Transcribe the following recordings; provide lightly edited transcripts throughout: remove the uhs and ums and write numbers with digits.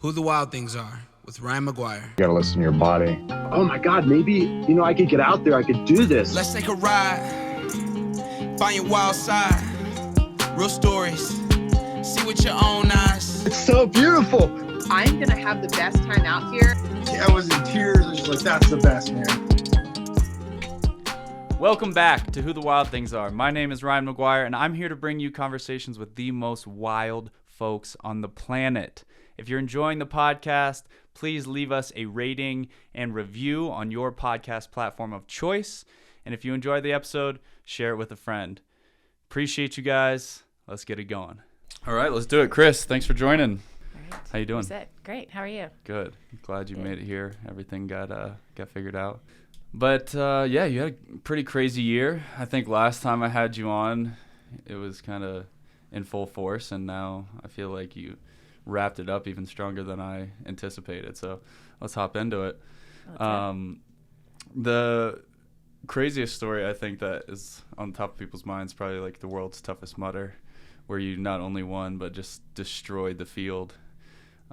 Who the Wild Things Are with Ryan McGuire. You gotta listen to your body. Oh my God, maybe, I could get out there, I could do this. Let's take a ride, find your wild side, real stories, see with your own eyes. It's so beautiful. I'm gonna have the best time out here. I was in tears. I was just like, that's the best, man. Welcome back to Who the Wild Things Are. My name is Ryan McGuire, and I'm here to bring you conversations with the most wild folks on the planet. If you're enjoying the podcast, please leave us a rating and review on your podcast platform of choice. And if you enjoyed the episode, share it with a friend. Appreciate you guys. Let's get it going. All right, let's do it. Kris, thanks for joining. All right. How you doing? Great. How are you? Good. Glad you made it here. Everything got figured out. But yeah, you had a pretty crazy year. I think last time I had you on, it was kind of in full force, and now I feel like you wrapped it up even stronger than I anticipated. So let's hop into it. The craziest story I think that is on top of people's minds, probably like the world's toughest mudder, where you not only won but just destroyed the field.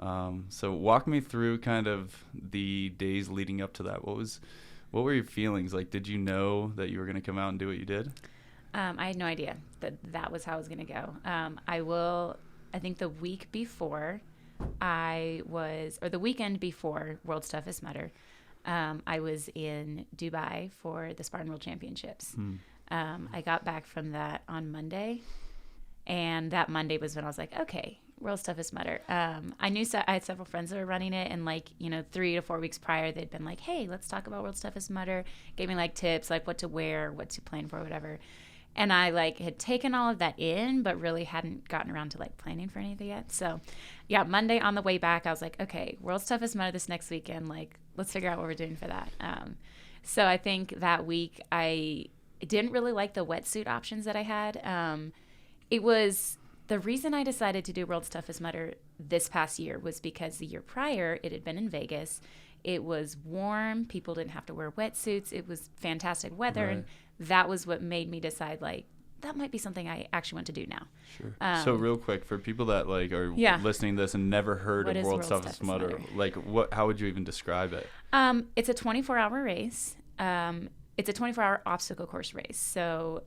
So walk me through kind of the days leading up to that. What were your feelings? Like, did you know that you were going to come out and do what you did? I had no idea that was how it was going to go. I think the week before the weekend before World's Toughest Mudder, I was in Dubai for the Spartan World Championships. I got back from that on Monday, and that Monday was when I was like, okay, World's Toughest Mudder. I knew I had several friends that were running it, and 3 to 4 weeks prior, they'd been like, hey, let's talk about World's Toughest Mudder. Gave me tips, what to wear, what to plan for, whatever. And I had taken all of that in, but really hadn't gotten around to planning for anything yet. So yeah, Monday on the way back, I was like, okay, World's Toughest Mudder this next weekend. Let's figure out what we're doing for that. So I think that week I didn't really like the wetsuit options that I had. It was the reason I decided to do World's Toughest Mudder this past year was because the year prior it had been in Vegas. It was warm. People didn't have to wear wetsuits. It was fantastic weather. Right. And that was what made me decide, that might be something I actually want to do now. Sure. So real quick, for people that are listening to this and never heard of World's Toughest Mudder, how would you even describe it? It's a 24-hour race. It's a 24-hour obstacle course race. So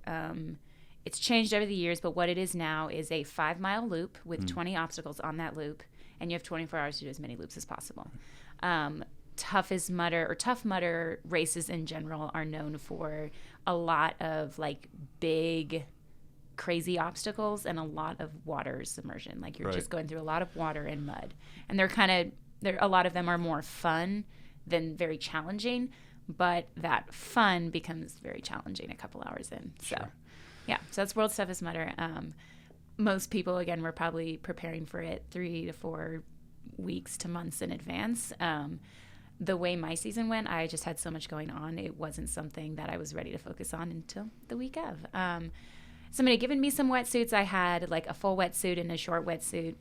it's changed over the years, but what it is now is a 5-mile loop with 20 obstacles on that loop, and you have 24 hours to do as many loops as possible. Tough mudder races in general are known for a lot of big, crazy obstacles and a lot of water submersion. You're just going through a lot of water and mud, and a lot of them are more fun than very challenging, but that fun becomes very challenging a couple hours in. Sure. So yeah, so that's World's Toughest Mudder. Most people, again, were probably preparing for it 3 to 4 weeks to months in advance. The way my season went, I just had so much going on. It wasn't something that I was ready to focus on until the week of. Somebody had given me some wetsuits. I had a full wetsuit and a short wetsuit.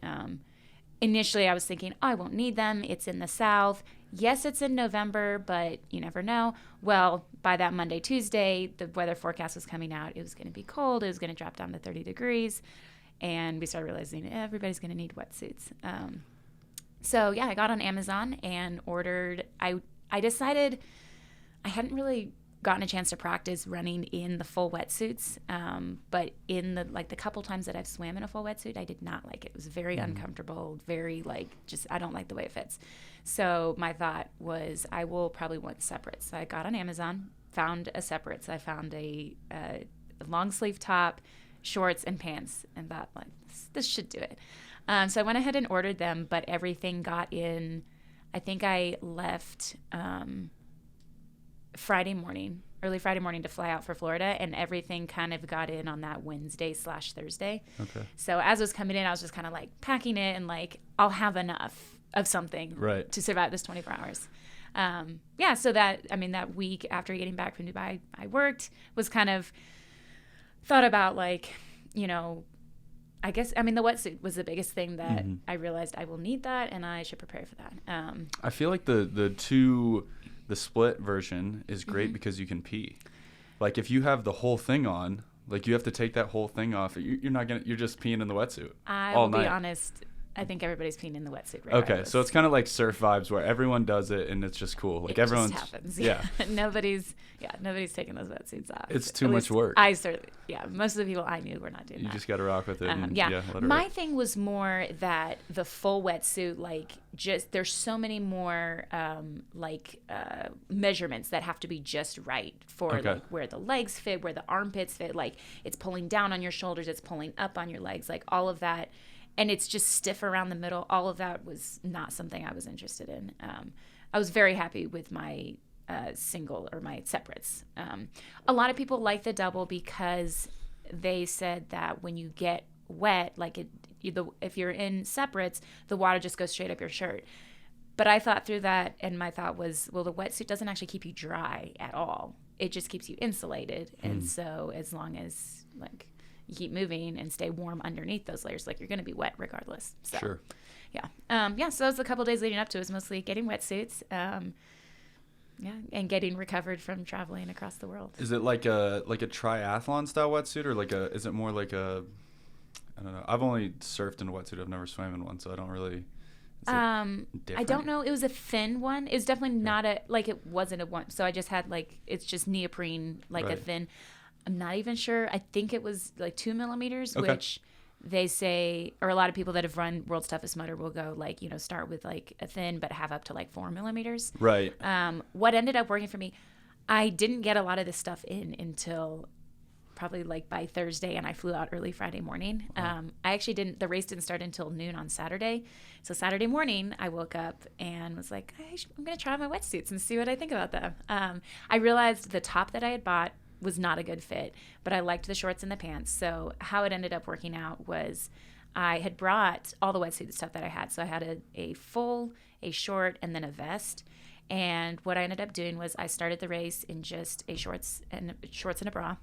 Initially, I was thinking, I won't need them. It's in the South. Yes, it's in November, but you never know. Well, by that Monday, Tuesday, the weather forecast was coming out. It was going to be cold. It was going to drop down to 30 degrees. And we started realizing everybody's going to need wetsuits. So yeah, I got on Amazon and ordered. I decided I hadn't really gotten a chance to practice running in the full wetsuits, but in the couple times that I've swam in a full wetsuit, I did not like it. It was very uncomfortable, very I don't like the way it fits. So my thought was I will probably want separate. So I got on Amazon, found a separate. So I found a long sleeve top, shorts, and pants, and thought this should do it. So I went ahead and ordered them, but everything got in. I think I left early Friday morning to fly out for Florida, and everything kind of got in on that Wednesday/Thursday. Okay. So as it was coming in, I was just kind of packing it and I'll have enough of something to survive this 24 hours. So that week after getting back from Dubai, I worked, was kind of thought about I guess, the wetsuit was the biggest thing that I realized I will need that and I should prepare for that. I feel like the split version is great because you can pee. If you have the whole thing on, you have to take that whole thing off. You're just peeing in the wetsuit I all will night. be honest, I think everybody's peeing in the wetsuit. Okay, so it's kind of like surf vibes where everyone does it and it's just cool. Like it everyone's just happens. yeah. nobody's taking those wetsuits off. It's too At much least work. Most of the people I knew were not doing You that. just got to rock with it. And, Yeah. let it My rip. thing was more that the full wetsuit, like, just there's so many more measurements that have to be just right for Okay. like where the legs fit, where the armpits fit. Like, it's pulling down on your shoulders, it's pulling up on your legs, like all of that. And it's just stiff around the middle. All of that was not something I was interested in. I was very happy with my single or my separates. A lot of people like the double because they said that when you get wet, like if you're in separates, the water just goes straight up your shirt. But I thought through that, and my thought was, well, the wetsuit doesn't actually keep you dry at all. It just keeps you insulated. And so as long as like you keep moving and stay warm underneath those layers, like you're going to be wet regardless. So, Sure. Yeah. So that was a couple days leading up to it. It was mostly getting wetsuits. And getting recovered from traveling across the world. Is it like a triathlon style wetsuit, or is it more like a, I don't know. I've only surfed in a wetsuit. I've never swam in one, so I don't really. I don't know. It was a thin one. It was definitely not it wasn't a one. So I just had it's just neoprene, like a Right. thin. I'm not even sure. I think it was like 2 millimeters, Okay. which they say, or a lot of people that have run World's Toughest Mudder will go start with like a thin, but have up to like 4 millimeters. Right. What ended up working for me, I didn't get a lot of this stuff in until probably like by Thursday, and I flew out early Friday morning. I actually the race didn't start until noon on Saturday. So Saturday morning, I woke up and was like, I'm going to try my wetsuits and see what I think about them. I realized the top that I had bought was not a good fit, but I liked the shorts and the pants. So how it ended up working out was I had brought all the wetsuit stuff that I had. So I had a full, a short, and then a vest. And what I ended up doing was I started the race in just a shorts and a bra.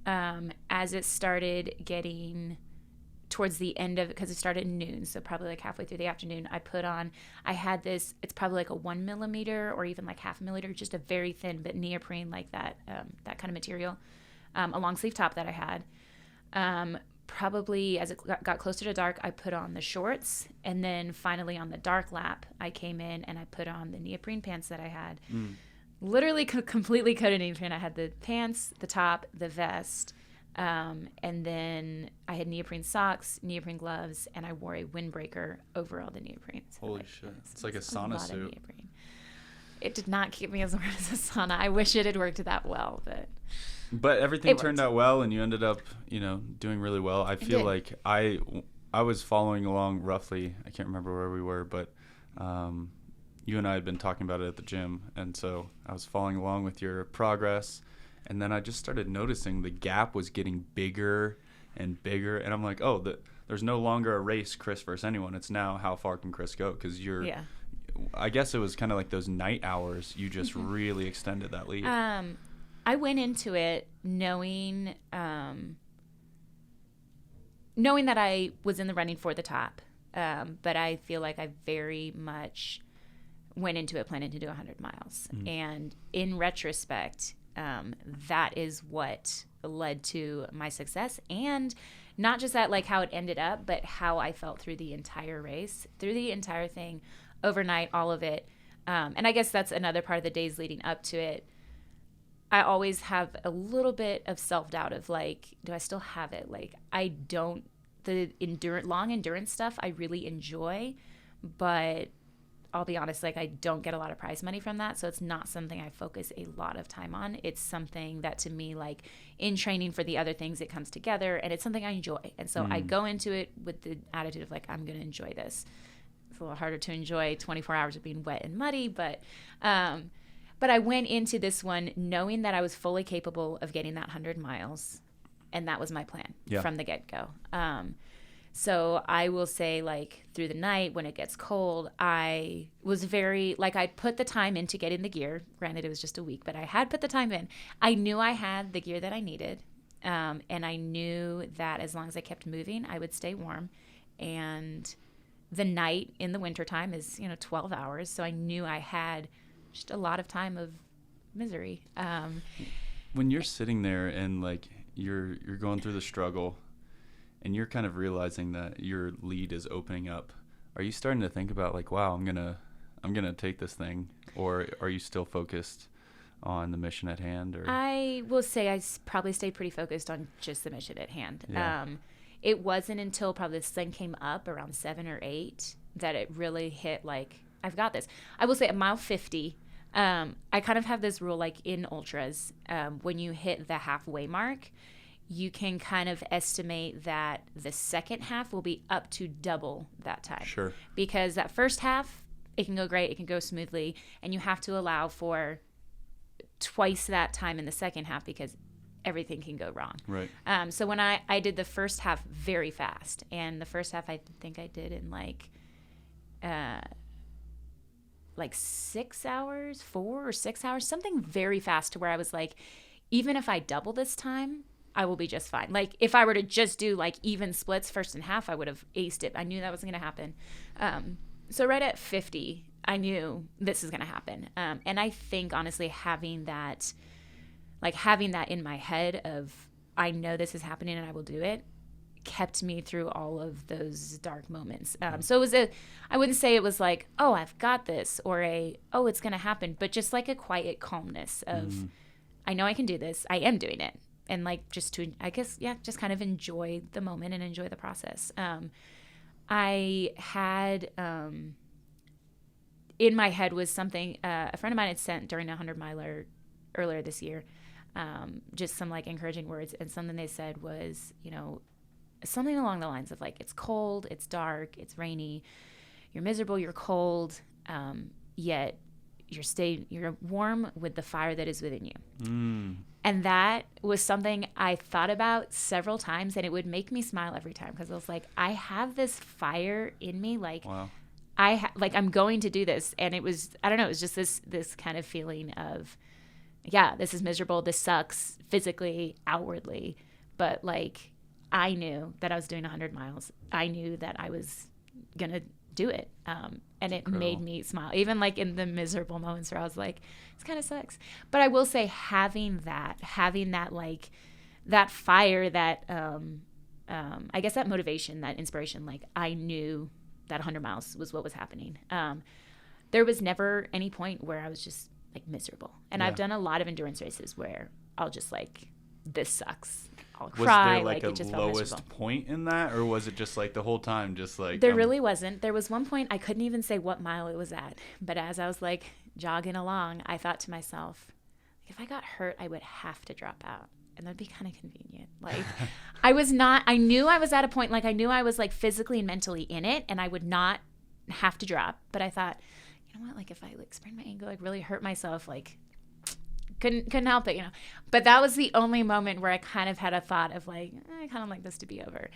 As it started getting towards the end of it, because it started at noon, so probably like halfway through the afternoon, I had this, it's probably like a 1 millimeter or even like half a millimeter, just a very thin but neoprene, like that kind of material, a long sleeve top that I had. Probably as it got closer to dark, I put on the shorts, and then finally on the dark lap, I came in and I put on the neoprene pants that I had. Literally completely coated in neoprene. I had the pants, the top, the vest, and then I had neoprene socks, neoprene gloves, and I wore a windbreaker over all the neoprene. So Holy shit. It's like a sauna lot of suit. neoprene. It did not keep me as warm as a sauna. I wish it had worked that well, But everything It turned worked. out well, and you ended up, doing really well. I feel did. like I was following along roughly. I can't remember where we were, but you and I had been talking about it at the gym, and so I was following along with your progress, and then I just started noticing the gap was getting bigger and bigger, and I'm like, there's no longer a race Kris versus anyone. It's now how far can Kris go, because Yeah. I guess it was kind of like those night hours. You just really extended that lead. I went into it knowing that I was in the running for the top, but I feel like I very much went into it planning to do 100 miles. And in retrospect, that is what led to my success, and not just that, like how it ended up, but how I felt through the entire race, through the entire thing, overnight, all of it. And I guess that's another part of the days leading up to it. I always have a little bit of self-doubt of like, do I still have it? Like, the long endurance stuff I really enjoy, but I'll be honest, like I don't get a lot of prize money from that. So it's not something I focus a lot of time on. It's something that to me, like in training for the other things, it comes together and it's something I enjoy. And so I go into it with the attitude of like, I'm going to enjoy this. It's a little harder to enjoy 24 hours of being wet and muddy, but I went into this one knowing that I was fully capable of getting that 100 miles. And that was my plan from the get-go. So I will say, like, through the night when it gets cold, I was very, like, I put the time into getting the gear. Granted, it was just a week, but I had put the time in. I knew I had the gear that I needed. And I knew that as long as I kept moving, I would stay warm. And the night in the wintertime is, 12 hours. So I knew I had just a lot of time of misery. When you're sitting there and, like, you're going through the struggle and you're kind of realizing that your lead is opening up, are you starting to think about like, wow, I'm gonna take this thing, or are you still focused on the mission at hand? Or I will say probably stayed pretty focused on just the mission at hand. Yeah. It wasn't until probably this thing came up around 7 or 8 that it really hit like, I've got this. I will say at mile 50, I kind of have this rule like in ultras, when you hit the halfway mark, you can kind of estimate that the second half will be up to double that time. Sure. Because that first half, it can go great, it can go smoothly, and you have to allow for twice that time in the second half because everything can go wrong. Right. So when I did the first half very fast, and the first half I think I did in like 6 hours, 4 or 6 hours, something very fast to where I was like, even if I double this time, I will be just fine. Like if I were to just do like even splits first and half, I would have aced it. I knew that wasn't going to happen. So right at 50, I knew this is going to happen. And I think honestly having that in my head of I know this is happening and I will do it, kept me through all of those dark moments. So it was I wouldn't say it was like, oh, I've got this, or oh, it's going to happen, but just like a quiet calmness of, I know I can do this. I am doing it. And like, just to, I guess, yeah, just kind of enjoy the moment and enjoy the process. I had, in my head was something, a friend of mine had sent during a 100-miler earlier this year, just some like encouraging words. And something they said was, something along the lines of like, it's cold, it's dark, it's rainy, you're miserable, you're cold, yet you're warm with the fire that is within you. And that was something I thought about several times, and it would make me smile every time because I was like, I have this fire in me, like wow. I'm going to do this. And it was, I don't know, it was just this kind of feeling of, yeah, this is miserable, this sucks physically, outwardly, but like I knew that I was doing 100 miles. I knew that I was going to do it. And it made me smile, even like in the miserable moments where I was like, this kind of sucks. But I will say having that like that fire, that, I guess that motivation, that inspiration, like I knew that 100 miles was what was happening. There was never any point where I was just like miserable. And I've done a lot of endurance races where I'll just like, this sucks. I'll cry. Was there like it just a felt lowest miserable. point in that, or was it just like the whole time just like There really wasn't. There was one point I couldn't even say what mile it was at, but as I was like jogging along, I thought to myself, if I got hurt, I would have to drop out, and that'd be kind of convenient. Like I knew I was at a point, like I knew I was like physically and mentally in it, and I would not have to drop, but I thought, you know what, like if I like sprain my ankle, like really hurt myself, like couldn't help it, But that was the only moment where I kind of had a thought of like, I kind of like this to be over.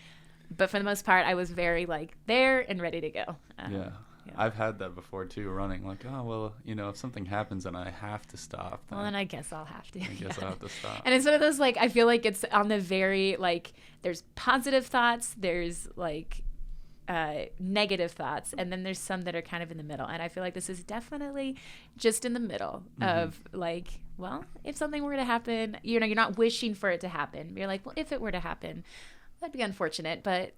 But for the most part, I was very like there and ready to go. Yeah. I've had that before too, running like, oh, well, if something happens and I have to stop. Well, then I guess I'll have to. I guess I'll have to stop. And it's one of those, like, I feel like it's on the very, like, there's positive thoughts, there's like negative thoughts, and then there's some that are kind of in the middle. And I feel like this is definitely just in the middle of like, well, if something were to happen, you're not wishing for it to happen. You're like, well, if it were to happen, that'd be unfortunate. But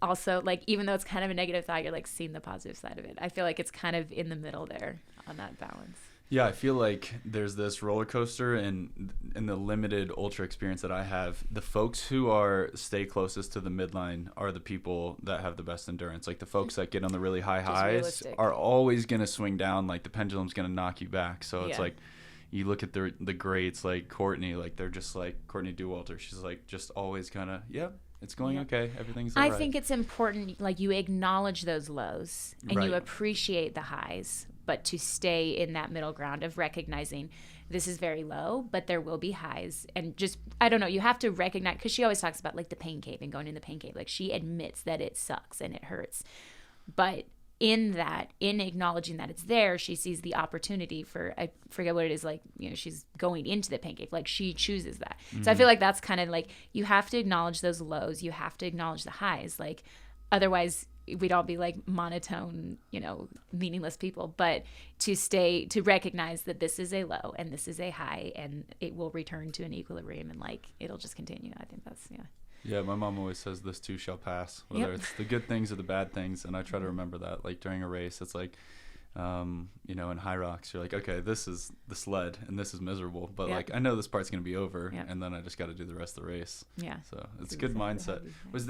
also, like, even though it's kind of a negative thought, you're like seeing the positive side of it. I feel like it's kind of in the middle there on that balance. Yeah, I feel like there's this roller coaster in the limited ultra experience that I have. The folks who stay closest to the midline are the people that have the best endurance. Like the folks that get on the really high highs realistic. are always going to swing down. Like the pendulum's going to knock you back. So it's like you look at the greats like Courtney, like they're just like Courtney Dauwalter. She's like just always kind of, it's going okay. Everything's all right. I think it's important, like you acknowledge those lows and you appreciate the highs, but to stay in that middle ground of recognizing this is very low, but there will be highs. And just, I don't know, you have to recognize, because she always talks about like the pain cave and going in the pain cave. Like she admits that it sucks and it hurts. But in acknowledging that it's there, she sees the opportunity for, I forget what it is, like, she's going into the pain cave. Like she chooses that. So I feel like that's kind of like, you have to acknowledge those lows. You have to acknowledge the highs. Like otherwise we'd all be like monotone, meaningless people. But to recognize that this is a low and this is a high and it will return to an equilibrium and like, it'll just continue. I think that's, Yeah, my mom always says this too shall pass, whether it's the good things or the bad things, and I try to remember that. Like during a race, it's like, you know, in Hyrox, you're like, okay, this is the sled, and this is miserable, but like I know this part's gonna be over, and then I just got to do the rest of the race. Yeah. So it's a good mindset. Was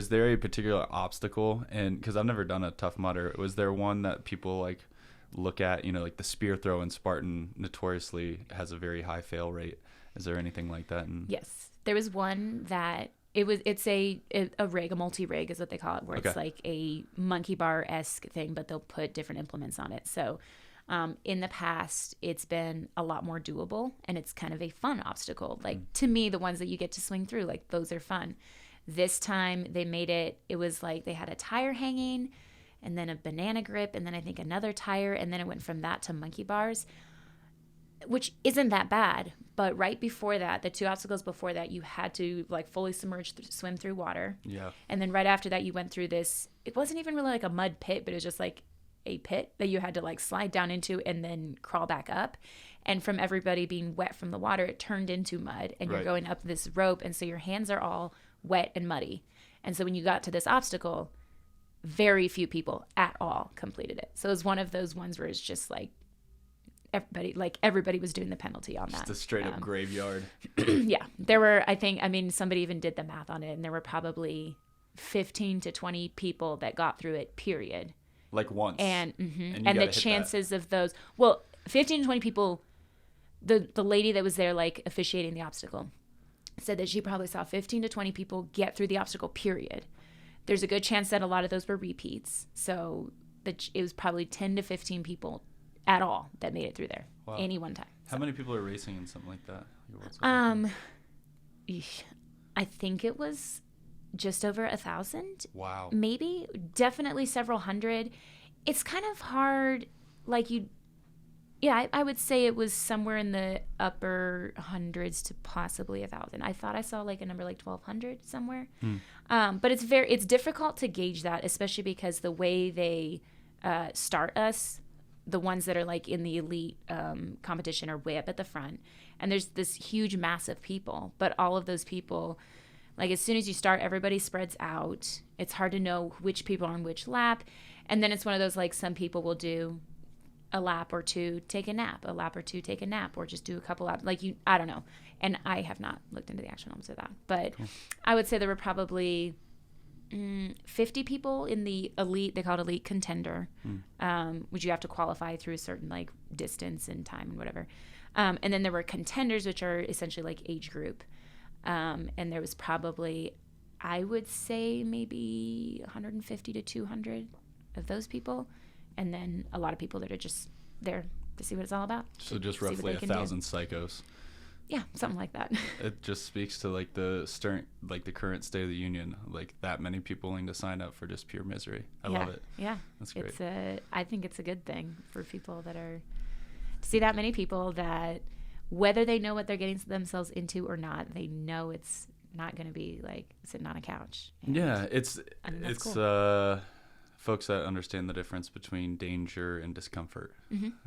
there a particular obstacle, and because I've never done a Tough Mudder, was there one that people like look at, you know, like the spear throw in Spartan notoriously has a very high fail rate? Is there anything like that? Yes, there was one that it's a rig, a multi-rig is what they call it, where it's like a monkey bar-esque thing, but they'll put different implements on it. So in the past, it's been a lot more doable, and it's kind of a fun obstacle. Like to me, the ones that you get to swing through, like those are fun. This time they made it was like they had a tire hanging and then a banana grip and then I think another tire, and then it went from that to monkey bars, which isn't that bad. But right before that, the two obstacles before that, you had to like fully submerge, swim through water. Yeah. And then right after that, you went through this, it wasn't even really like a mud pit, but it was just like a pit that you had to like slide down into and then crawl back up. And from everybody being wet from the water, it turned into mud, and you're going up this rope. And so your hands are all wet and muddy. And so when you got to this obstacle, very few people at all completed it. So it was one of those ones where it's just like, everybody was doing the penalty on that. Just a straight up graveyard. Yeah. There were, somebody even did the math on it, and there were probably 15 to 20 people that got through it, period. Like once. And the chances of those, 15 to 20 people, the lady that was there, like officiating the obstacle, said that she probably saw 15 to 20 people get through the obstacle, period. There's a good chance that a lot of those were repeats. So it was probably 10 to 15 people at all that made it through there any one time. How many people are racing in something like that? I think it was just over 1,000. Wow. Maybe, definitely several hundred. It's kind of hard, I would say it was somewhere in the upper hundreds to possibly 1,000. I thought I saw like a number like 1,200 somewhere. But it's difficult to gauge that, especially because the way they start us, the ones that are like in the elite competition are way up at the front, and there's this huge mass of people, but all of those people, like as soon as you start, everybody spreads out. It's hard to know which people are on which lap, and then it's one of those like some people will do a lap or two, take a nap, a lap or two, take a nap, or just do a couple laps. I don't know, and I have not looked into the actual numbers of that, but I would say there were probably 50 people in the elite, they call it elite contender, which you have to qualify through a certain like distance and time and whatever. And then there were contenders, which are essentially like age group. And there was probably, I would say maybe 150 to 200 of those people. And then a lot of people that are just there to see what it's all about. So just roughly 1,000 psychos. Yeah, something like that. It just speaks to like the current state of the union, like that many people willing to sign up for just pure misery. I love it. Yeah, that's great. I think it's a good thing for people that are to see that many people that, whether they know what they're getting themselves into or not, they know it's not going to be like sitting on a couch. Yeah, it's cool. Folks that understand the difference between danger and discomfort.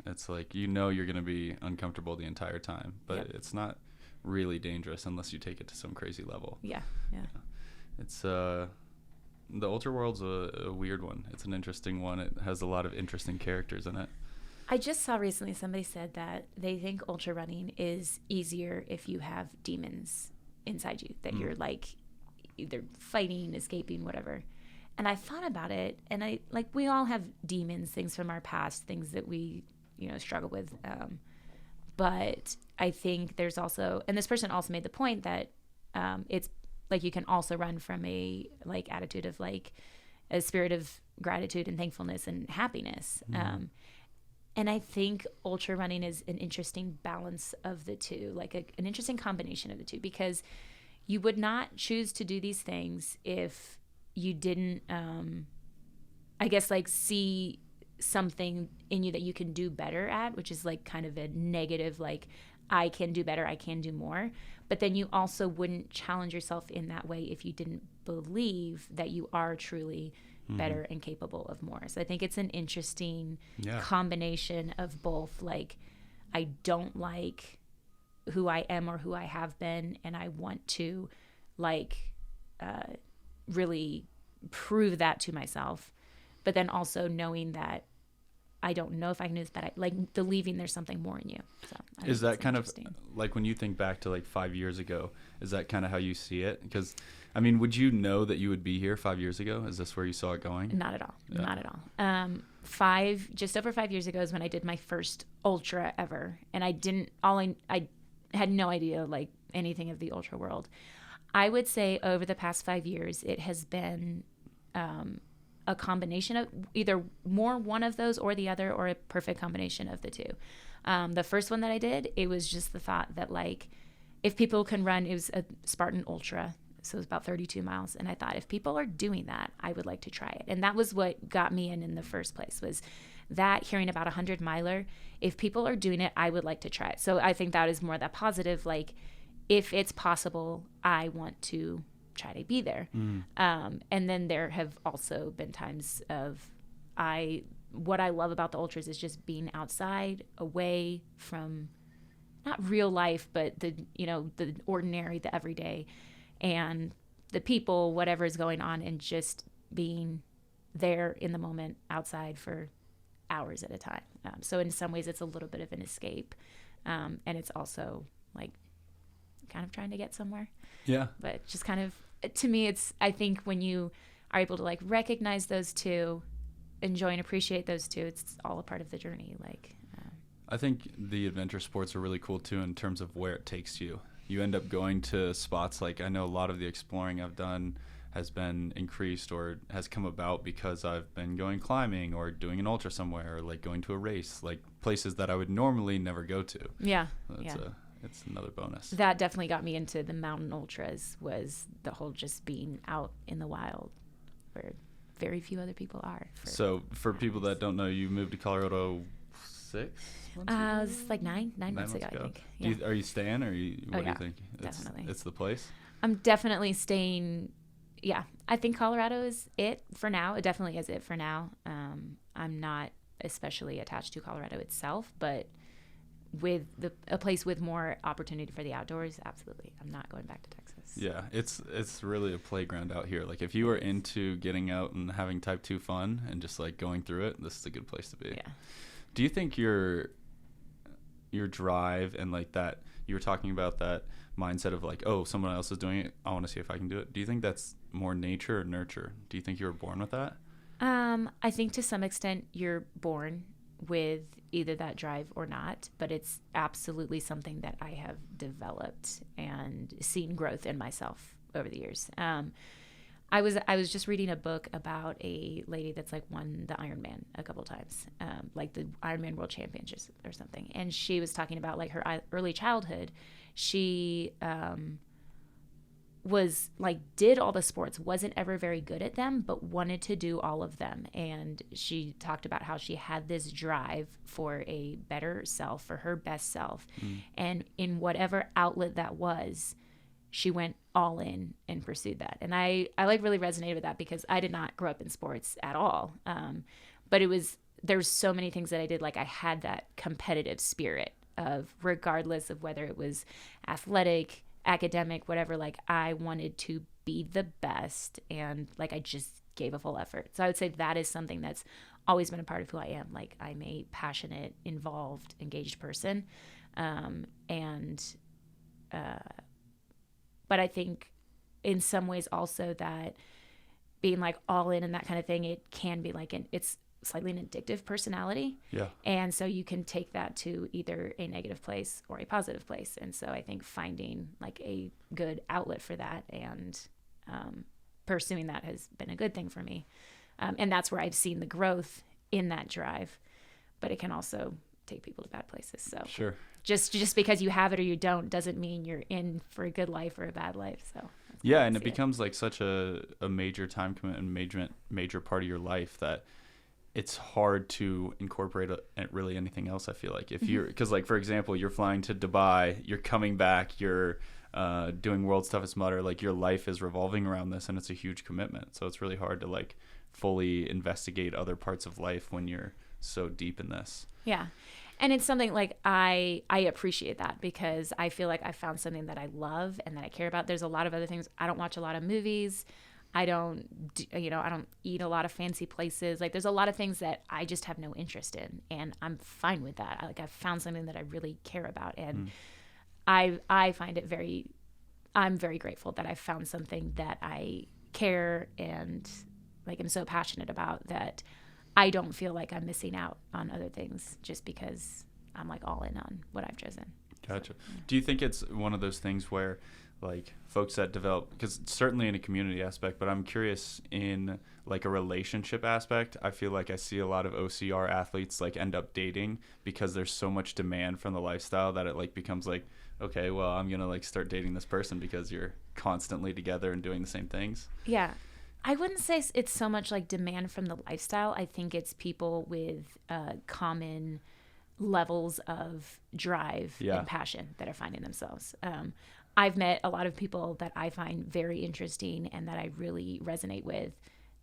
It's like, you're going to be uncomfortable the entire time, but it's not really dangerous unless you take it to some crazy level. Yeah. It's the ultra world's a weird one. It's an interesting one. It has a lot of interesting characters in it. I just saw recently somebody said that they think ultra running is easier if you have demons inside you, that you're like either fighting, escaping, whatever. And I thought about it, and we all have demons, things from our past, things that we, struggle with. But I think there's also, and this person also made the point that it's like you can also run from a attitude of a spirit of gratitude and thankfulness and happiness. And I think ultra running is an interesting balance of the two, an interesting combination of the two, because you would not choose to do these things if you didn't, see something in you that you can do better at, which is kind of a negative, I can do better, I can do more. But then you also wouldn't challenge yourself in that way if you didn't believe that you are truly better and capable of more. So I think it's an interesting combination of both, I don't like who I am or who I have been, and I want to really prove that to myself. But then also knowing that I don't know if I can do this, but like believing there's something more in you. So is that kind of like when you think back to like 5 years ago, is that kind of how you see it? Because I mean, would you know that you would be here 5 years ago? Is this where you saw it going? Not at all. Yeah. Not at all. Just over 5 years ago is when I did my first ultra ever. And I had no idea like anything of the ultra world. I would say over the past 5 years, it has been a combination of either more one of those or the other, or a perfect combination of the two. The first one that I did, it was just the thought that like, if people can run, it was a Spartan Ultra. So it was about 32 miles. And I thought if people are doing that, I would like to try it. And that was what got me in the first place, was that hearing about 100 miler. If people are doing it, I would like to try it. So I think that is more that positive, like if it's possible, I want to try to be there. And then there have also been times of what I love about the ultras is just being outside, away from not real life, but the ordinary, the everyday, and the people, whatever is going on, and just being there in the moment outside for hours at a time. So in some ways it's a little bit of an escape. And it's also like kind of trying to get somewhere. Yeah. But just kind of, to me, I think when you are able to like recognize those two, enjoy and appreciate those two, it's all a part of the journey. Like, I think the adventure sports are really cool too in terms of where it takes you. You end up going to spots like, I know a lot of the exploring I've done has been increased or has come about because I've been going climbing or doing an ultra somewhere, or like going to a race, like places that I would normally never go to. Yeah. It's another bonus. That definitely got me into the mountain ultras, was the whole just being out in the wild where very few other people are. So for people that don't know, you moved to Colorado 6 months ago? It was like nine months ago, I think. Yeah. Are you staying, or what do you think? Definitely. It's the place? I'm definitely staying. Yeah, I think Colorado is it for now. It definitely is it for now. I'm not especially attached to Colorado itself, but with a place with more opportunity for the outdoors, absolutely. I'm not going back to Texas. Yeah, it's really a playground out here. Like if you are into getting out and having type 2 fun and just like going through it, this is a good place to be. Yeah. Do you think your drive and like that, you were talking about that mindset of like, oh, someone else is doing it, I want to see if I can do it. Do you think that's more nature or nurture? Do you think you were born with that? I think to some extent you're born with either that drive or not, but it's absolutely something that I have developed and seen growth in myself over the years. I was just reading a book about a lady that's like won the Ironman a couple times, like the Ironman World Championships or something. And she was talking about like her early childhood. She was like, did all the sports, wasn't ever very good at them, but wanted to do all of them. And she talked about how she had this drive for a better self, for her best self. And in whatever outlet that was, she went all in and pursued that. And I like really resonated with that because I did not grow up in sports at all. But there's so many things that I did. Like I had that competitive spirit of, regardless of whether it was athletic, academic, whatever, like I wanted to be the best, and like I just gave a full effort. So I would say that is something that's always been a part of who I am. Like I'm a passionate, involved, engaged person. But I think in some ways also that being like all in and that kind of thing, it can be like it's slightly an addictive personality. Yeah. And so you can take that to either a negative place or a positive place. And so I think finding like a good outlet for that and pursuing that has been a good thing for me. And that's where I've seen the growth in that drive, but it can also take people to bad places. So sure. Just because you have it or you don't doesn't mean you're in for a good life or a bad life. So yeah, and it becomes like such a major time commitment and major part of your life that it's hard to incorporate really anything else. I feel like if you're, because like for example, you're flying to Dubai, you're coming back, you're doing World's Toughest Mudder, like your life is revolving around this, and it's a huge commitment. So it's really hard to like fully investigate other parts of life when you're so deep in this. Yeah. And it's something like I appreciate that because I feel like I found something that I love and that I care about. There's a lot of other things. I don't watch a lot of movies. I don't eat a lot of fancy places. Like there's a lot of things that I just have no interest in, and I'm fine with that. Like I've found something that I really care about, and I find it I'm very grateful that I found something that I care and like am so passionate about that I don't feel like I'm missing out on other things just because I'm like all in on what I've chosen. Gotcha. Do you think it's one of those things where like folks that develop, because certainly in a community aspect, but I'm curious in like a relationship aspect, I feel like I see a lot of OCR athletes like end up dating because there's so much demand from the lifestyle that it like becomes like, okay, well, I'm going to like start dating this person because you're constantly together and doing the same things. Yeah. I wouldn't say it's so much like demand from the lifestyle. I think it's people with common levels of drive and passion that are finding themselves. I've met a lot of people that I find very interesting and that I really resonate with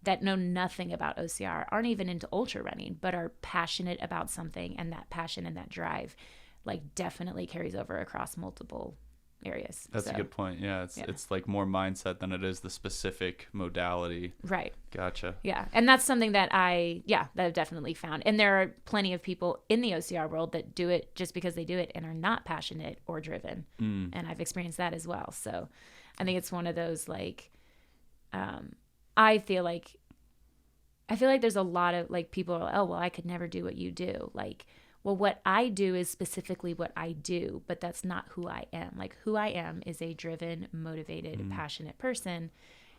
that know nothing about OCR, aren't even into ultra running, but are passionate about something, and that passion and that drive like definitely carries over across multiple areas. That's a good point. Yeah, it's like more mindset than it is the specific modality. Right. Gotcha. Yeah, and that's something that I've definitely found. And there are plenty of people in the OCR world that do it just because they do it and are not passionate or driven. And I've experienced that as well. So I think it's one of those like I feel like there's a lot of like people are like, oh well, I could never do what you do. Like, well, what I do is specifically what I do, but that's not who I am. Like who I am is a driven, motivated, passionate person,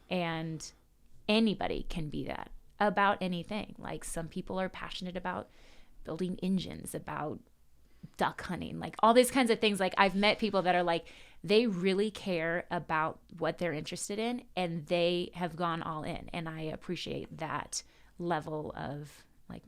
and anybody can be that about anything. Like some people are passionate about building engines, about duck hunting, like all these kinds of things. Like I've met people that are like, they really care about what they're interested in and they have gone all in. And I appreciate that level of like,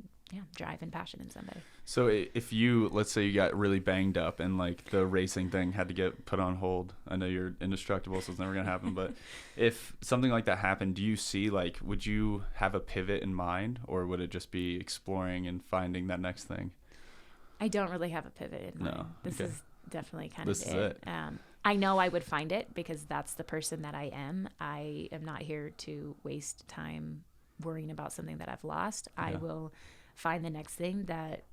drive and passion in somebody. So if you, let's say you got really banged up and like the racing thing had to get put on hold, I know you're indestructible, so it's never going to happen, but if something like that happened, do you see like, would you have a pivot in mind, or would it just be exploring and finding that next thing? I don't really have a pivot in mind. No. This Okay. is definitely kind This of is it. I know I would find it because that's the person that I am. I am not here to waste time worrying about something that I've lost. I will find the next thing that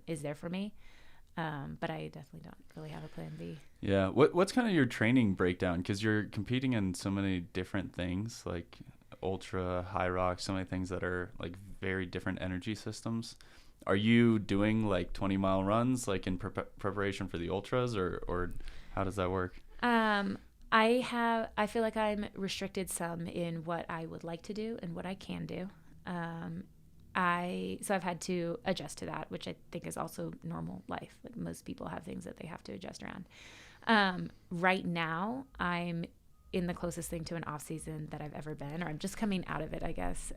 is there for me. But I definitely don't really have a plan B. Yeah. What's kind of your training breakdown? Because you're competing in so many different things, like ultra, Hyrox, so many things that are like very different energy systems. Are you doing like 20-mile runs like in preparation for the ultras, or how does that work? I feel like I'm restricted some in what I would like to do and what I can do. So I've had to adjust to that, which I think is also normal life. Like most people have things that they have to adjust around. Right now, I'm in the closest thing to an off season that I've ever been, or I'm just coming out of it, I guess.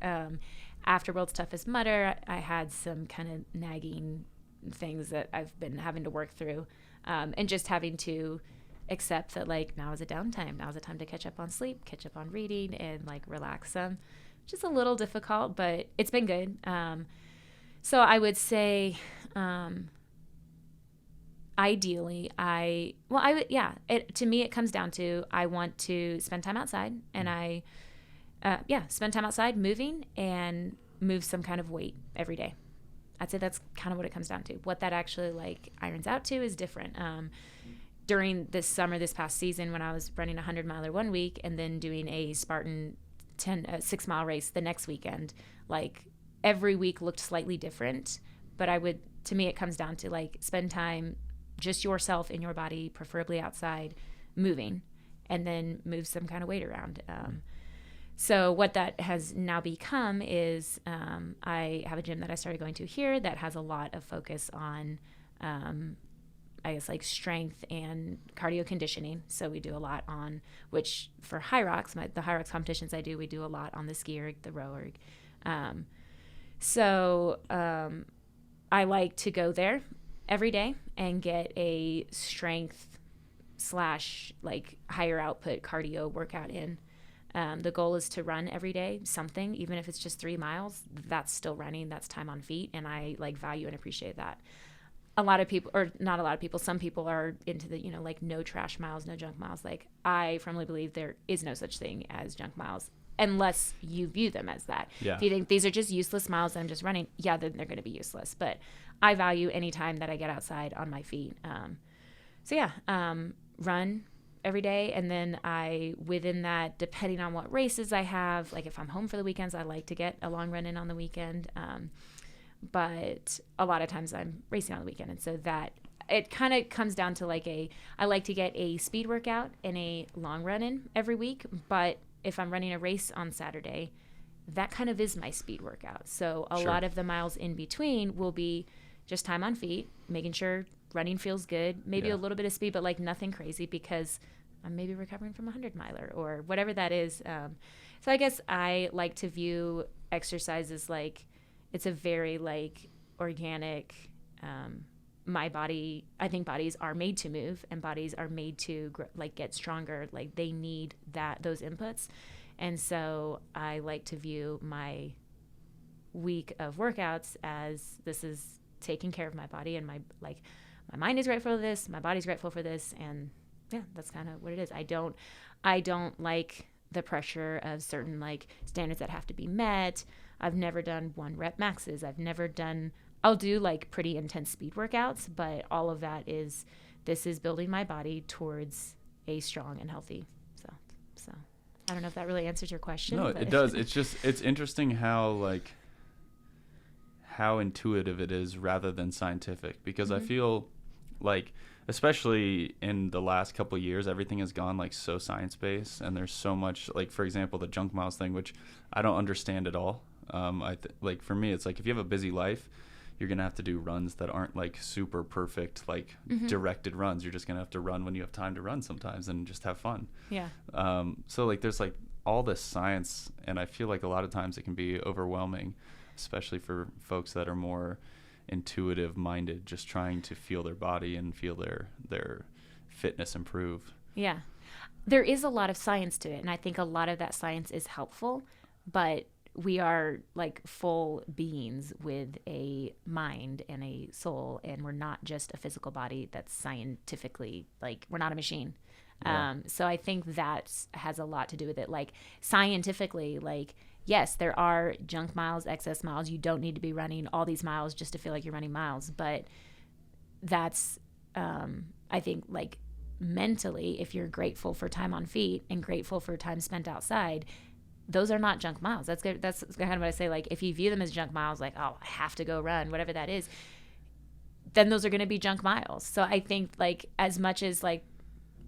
After World's Toughest Mudder, I had some kind of nagging things that I've been having to work through, and just having to accept that like now is a downtime. Now is a time to catch up on sleep, catch up on reading, and like relax some. Just a little difficult, but it's been good. So I would say, ideally, to me, it comes down to, I want to spend time outside, and spend time outside moving and move some kind of weight every day. I'd say that's kind of what it comes down to. What that actually like irons out to is different. During this summer, this past season, when I was running a 100-miler one week and then doing a Spartan 6-mile race the next weekend, like every week looked slightly different, but to me, it comes down to like spend time just yourself in your body, preferably outside, moving, and then move some kind of weight around. So what that has now become is I have a gym that I started going to here that has a lot of focus on I guess like strength and cardio conditioning. So we do a lot on, which for Hyrox, the Hyrox competitions I do, we do a lot on the ski erg, the row erg. I like to go there every day and get a strength / like higher output cardio workout in. The goal is to run every day, something, even if it's just 3 miles, that's still running, that's time on feet. And I like value and appreciate that. a lot of people, or not a lot of people, some people are into the, like no trash miles, no junk miles. Like I firmly believe there is no such thing as junk miles unless you view them as that. Yeah. If you think these are just useless miles that I'm just running, yeah, then they're going to be useless. But I value any time that I get outside on my feet. Run every day. And then within that, depending on what races I have, like if I'm home for the weekends, I like to get a long run in on the weekend. But a lot of times I'm racing on the weekend. And so that it kind of comes down to I like to get a speed workout and a long run in every week. But if I'm running a race on Saturday, that kind of is my speed workout. So a lot of the miles in between will be just time on feet, making sure running feels good, maybe a little bit of speed, but like nothing crazy because I'm maybe recovering from a 100-miler or whatever that is. So I guess I like to view exercise as like, it's a very like organic, I think bodies are made to move and bodies are made to get stronger. Like they need those inputs. And so I like to view my week of workouts as this is taking care of my body and my mind is grateful for this, my body's grateful for this. And yeah, that's kind of what it is. I don't like the pressure of certain like standards that have to be met. I've never done 1 rep maxes. I'll do like pretty intense speed workouts, but all of that this is building my body towards a strong and healthy So I don't know if that really answers your question. No, it does. It's interesting how intuitive it is rather than scientific, because I feel like, especially in the last couple of years, everything has gone like so science-based, and there's so much, like for example, the junk miles thing, which I don't understand at all. Like for me, it's like if you have a busy life, you're gonna have to do runs that aren't like super perfect, like directed runs. You're just gonna have to run when you have time to run sometimes and just have fun. Yeah. So like there's like all this science, and I feel like a lot of times it can be overwhelming, especially for folks that are more intuitive minded, just trying to feel their body and feel their fitness improve. Yeah. There is a lot of science to it, and I think a lot of that science is helpful, but we are like full beings with a mind and a soul, and we're not just a physical body that's scientifically, like we're not a machine. Yeah. So I think that has a lot to do with it. Like scientifically, like, yes, there are junk miles, excess miles. You don't need to be running all these miles just to feel like you're running miles. But that's, I think, like mentally, if you're grateful for time on feet and grateful for time spent outside, those are not junk miles. That's good. That's kind of what I say. Like if you view them as junk miles, like, oh, I have to go run, whatever that is, then those are going to be junk miles. So I think like as much as like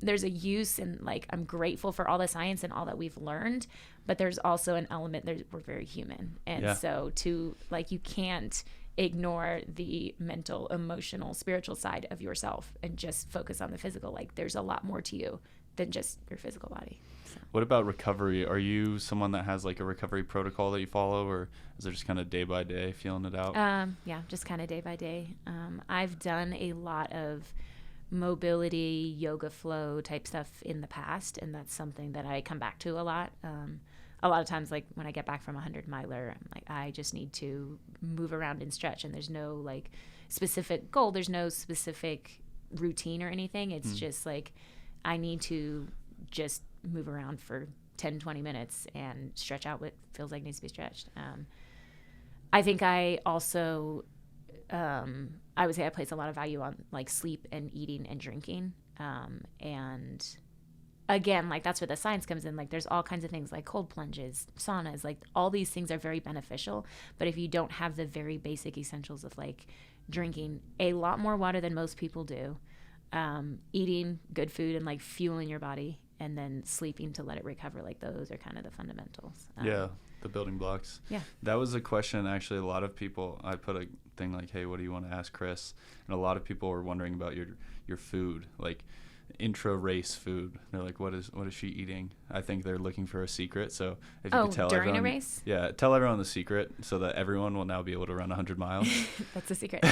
there's a use and like I'm grateful for all the science and all that we've learned, but there's also an element we're very human. And so to like, you can't ignore the mental, emotional, spiritual side of yourself and just focus on the physical. Like there's a lot more to you than just your physical body. So. What about recovery? Are you someone that has like a recovery protocol that you follow, or is it just kind of day by day feeling it out? Yeah, just kind of day by day. I've done a lot of mobility, yoga flow type stuff in the past, and that's something that I come back to a lot. A lot of times, like when I get back from a 100-miler, I'm like, I just need to move around and stretch, and there's no like specific goal. There's no specific routine or anything. It's just like I need to just move around for 10, 20 minutes and stretch out what feels like needs to be stretched. I think I also, I would say I place a lot of value on like sleep and eating and drinking. And again, like that's where the science comes in. Like there's all kinds of things like cold plunges, saunas, like all these things are very beneficial. But if you don't have the very basic essentials of like drinking a lot more water than most people do, eating good food and like fueling your body, and then sleeping to let it recover, like those are kind of the fundamentals. The building blocks. Yeah. That was a question actually a lot of people, I put a thing like, hey, what do you want to ask Kris? And a lot of people were wondering about your food, like intra-race food. They're like, what is she eating? I think they're looking for a secret. So if you could tell during everyone, a race? Yeah, tell everyone the secret so that everyone will now be able to run 100 miles. That's the secret.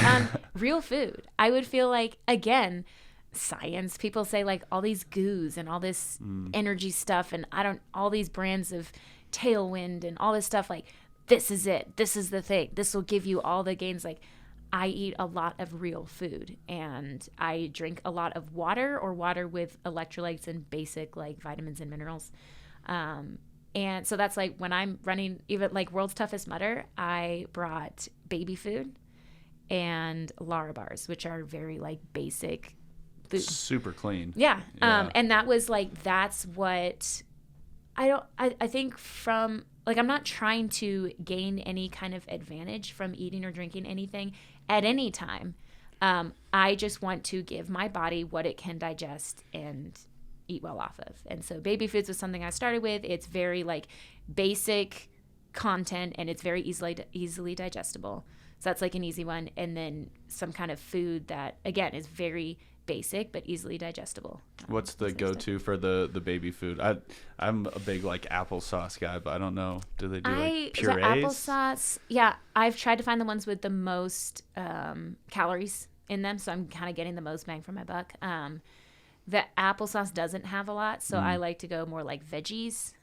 Real food. I would feel like, again, science, people say like all these goos and all this energy stuff and all these brands of Tailwind and all this stuff, like this is it, this is the thing, this will give you all the gains. Like I eat a lot of real food, and I drink a lot of water or water with electrolytes and basic like vitamins and minerals. And so that's like when I'm running, even like World's Toughest Mudder, I brought baby food and Lara bars, which are very like basic food. Super clean. Yeah. Yeah. And that was like, that's what I think from like, I'm not trying to gain any kind of advantage from eating or drinking anything at any time. I just want to give my body what it can digest and eat well off of. And so baby foods was something I started with. It's very like basic content, and it's very easily digestible. So that's like an easy one. And then some kind of food that, again, is very basic but easily digestible. What's the go-to for the baby food? I'm a big like applesauce guy, but I don't know. Do they do like Is that purees? applesauce? Yeah, I've tried to find the ones with the most calories in them, so I'm kind of getting the most bang for my buck. The applesauce doesn't have a lot, so I like to go more like veggies.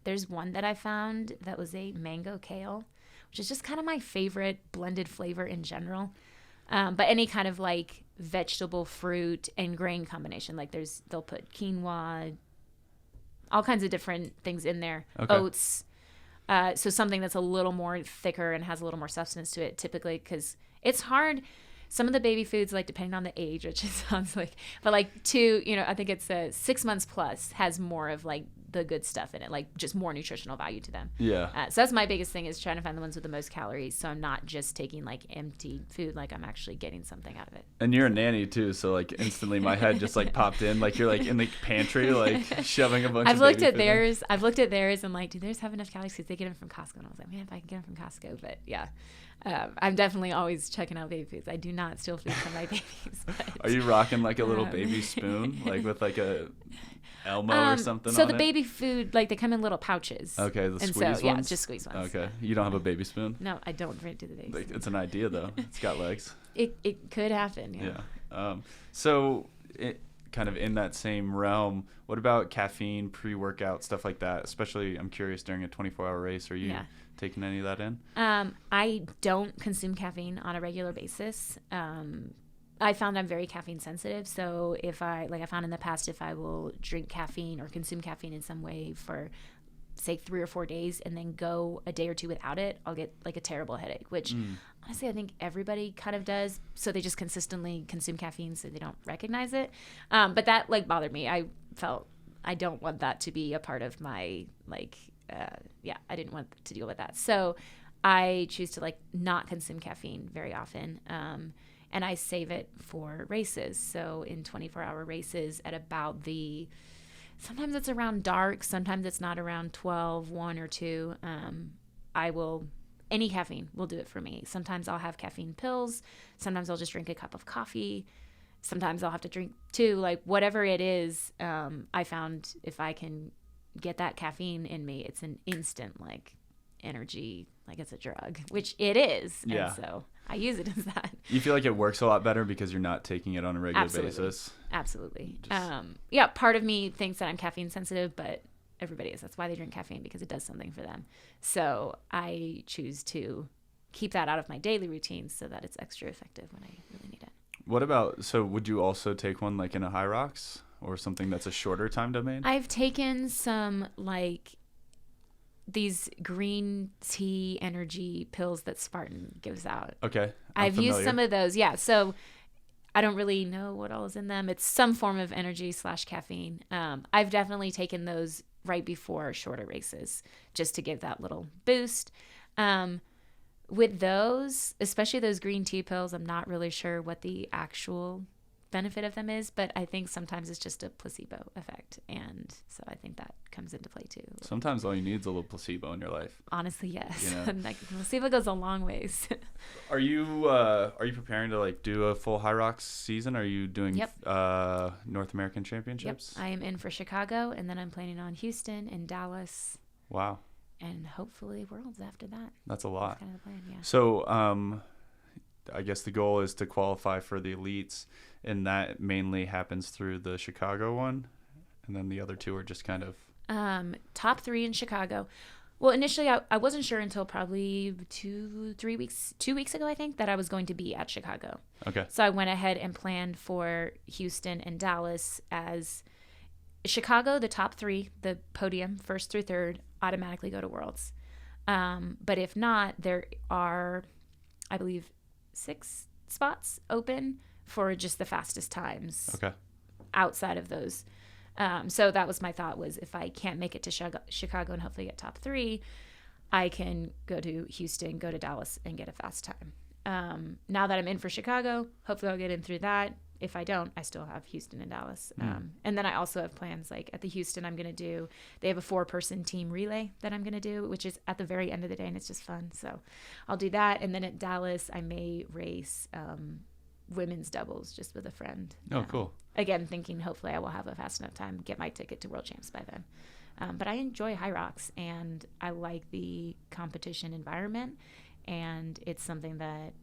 There's one that I found that was a mango kale, which is just kind of my favorite blended flavor in general. But any kind of like vegetable, fruit, and grain combination, like they'll put quinoa, all kinds of different things in there. Okay. Oats. So something that's a little more thicker and has a little more substance to it, typically, because it's hard. Some of the baby foods, like depending on the age, which it sounds like, but like I think it's 6 months plus has more of like the good stuff in it, like just more nutritional value to them. Yeah. So that's my biggest thing, is trying to find the ones with the most calories. So I'm not just taking like empty food, like I'm actually getting something out of it. And you're a nanny too, so like instantly my head just like popped in, like you're like in the pantry, like shoving a bunch of I've looked baby at food in. theirs. I've looked at theirs and like, do theirs have enough calories? Because they get them from Costco, and I was like, man, if I can get them from Costco. But yeah, I'm definitely always checking out baby foods. I do not steal food from my babies. But, Are you rocking like a little baby spoon, like with like a Elmo or something So on the it? baby food, like they come in little pouches. Okay, the and squeeze so, yeah, ones? just squeeze ones. Okay, you don't have a baby spoon? No, I don't do the baby. Like, it's an idea though. It's got legs. It could happen. Yeah. Yeah. So kind of in that same realm, what about caffeine, pre-workout, stuff like that? Especially, I'm curious, during a 24-hour race, are you taking any of that in? I don't consume caffeine on a regular basis. I found I'm very caffeine sensitive. So if I found in the past, if I will drink caffeine or consume caffeine in some way for, say, 3 or 4 days and then go a day or two without it, I'll get like a terrible headache, which honestly I think everybody kind of does. So they just consistently consume caffeine so they don't recognize it. But that like bothered me. I felt I don't want that to be a part of my I didn't want to deal with that. So I choose to like not consume caffeine very often. And I save it for races. So in 24-hour races at about sometimes it's around dark, sometimes it's not, around 12, 1 or 2. Any caffeine will do it for me. Sometimes I'll have caffeine pills. Sometimes I'll just drink a cup of coffee. Sometimes I'll have to drink 2, like whatever it is. I found if I can get that caffeine in me, it's an instant like energy, like it's a drug, which it is. Yeah. And so I use it as that. You feel like it works a lot better because you're not taking it on a regular Absolutely. basis? Absolutely. Part of me thinks that I'm caffeine sensitive, but everybody is. That's why they drink caffeine, because it does something for them. So I choose to keep that out of my daily routine so that it's extra effective when I really need it. What about, so would you also take one like in a Hyrox or something that's a shorter time domain? I've taken some like these green tea energy pills that Spartan gives out. Okay. I've used some of those. Yeah. So I don't really know what all is in them. It's some form of energy / caffeine. I've definitely taken those right before shorter races just to give that little boost. With those, especially those green tea pills, I'm not really sure what the actual benefit of them is, but I think sometimes it's just a placebo effect, and so I think that comes into play too. Sometimes all you need is a little placebo in your life. Honestly, yes. You know? Like, placebo goes a long ways. Are you preparing to like do a full Hyrox season? Are you doing North American Championships? Yep. I am in for Chicago, and then I'm planning on Houston and Dallas. Wow. And hopefully Worlds after that. That's a lot. That's kind of the plan, yeah. So I guess the goal is to qualify for the elites, and that mainly happens through the Chicago one, and then the other 2 are just kind of top 3 in Chicago. Well, initially, I wasn't sure until probably 2 weeks ago, I think, that I was going to be at Chicago. Okay. So I went ahead and planned for Houston and Dallas as Chicago, the top 3, the podium, 1st through 3rd, automatically go to Worlds. But if not, there are, I believe, 6 spots open for just the fastest times. Okay. Outside of those. So that was my thought, was if I can't make it to Chicago and hopefully get top 3, I can go to Houston, go to Dallas, and get a fast time. Now that I'm in for Chicago, hopefully I'll get in through that. If I don't, I still have Houston and Dallas. And then I also have plans, like at the Houston, they have a 4-person team relay that I'm going to do, which is at the very end of the day, and it's just fun. So I'll do that. And then at Dallas, I may race women's doubles just with a friend. Oh, cool. Again, thinking hopefully I will have a fast enough time, get my ticket to World Champs by then. But I enjoy Hyrox, and I like the competition environment, and it's something that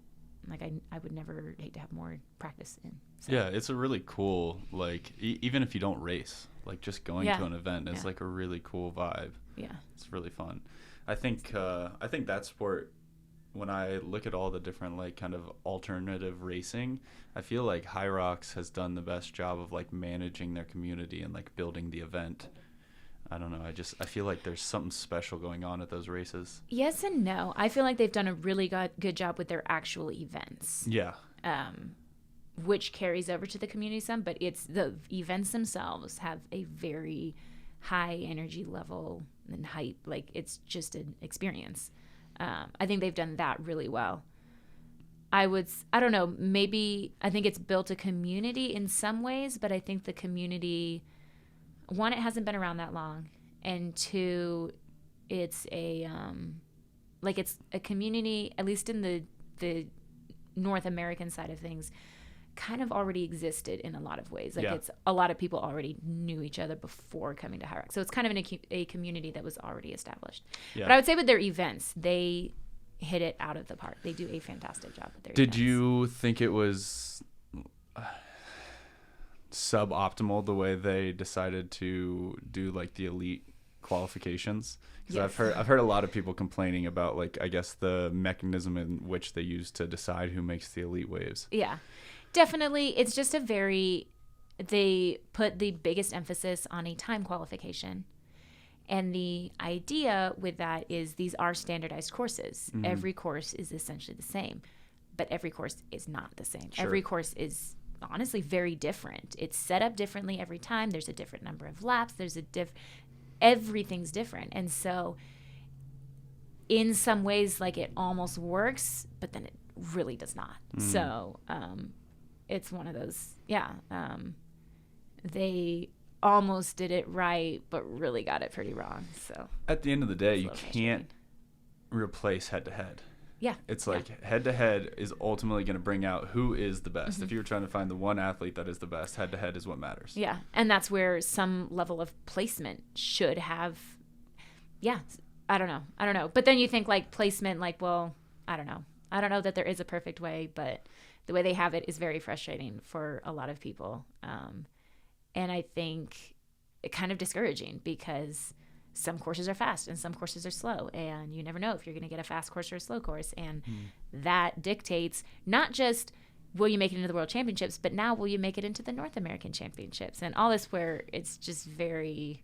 like I would never hate to have more practice in. So. Yeah, it's a really cool, like, even if you don't race, like just going to an event is like a really cool vibe. Yeah. It's really fun. I think that sport, when I look at all the different like kind of alternative racing, I feel like Hyrox has done the best job of like managing their community and like building the event. I don't know. I feel like there's something special going on at those races. Yes and no. I feel like they've done a really good job with their actual events. Yeah. Which carries over to the community some, but it's the events themselves have a very high energy level and hype. Like, it's just an experience. I think they've done that really well. I don't know, maybe I think it's built a community in some ways, but I think the community, one, it hasn't been around that long, and 2, it's a community, at least in the North American side of things, kind of already existed in a lot of ways. Like, it's a lot of people already knew each other before coming to Hyrox. So it's kind of a community that was already established. Yeah. But I would say with their events, they hit it out of the park. They do a fantastic job with their events. Did you think it was suboptimal the way they decided to do like the elite qualifications? Because I've heard a lot of people complaining about, like, I guess the mechanism in which they use to decide who makes the elite waves. Yeah. Definitely, it's just they put the biggest emphasis on a time qualification. And the idea with that is these are standardized courses. Mm-hmm. Every course is essentially the same, but every course is not the same. Sure. Every course is honestly very different. It's set up differently every time. There's a different number of laps. Everything's different. And so in some ways, like, it almost works, but then it really does not. So, it's one of those, they almost did it right, but really got it pretty wrong. So at the end of the day, you can't replace head-to-head. Yeah. It's like head-to-head is ultimately going to bring out who is the best. Mm-hmm. If you were trying to find the one athlete that is the best, head-to-head is what matters. Yeah, and that's where some level of placement should have, I don't know. But then you think, like, placement, like, well, I don't know that there is a perfect way, but the way they have it is very frustrating for a lot of people. And I think it kind of discouraging, because some courses are fast and some courses are slow, and you never know if you're going to get a fast course or a slow course. And that dictates not just will you make it into the World Championships, but now will you make it into the North American Championships, and all this, where it's just very,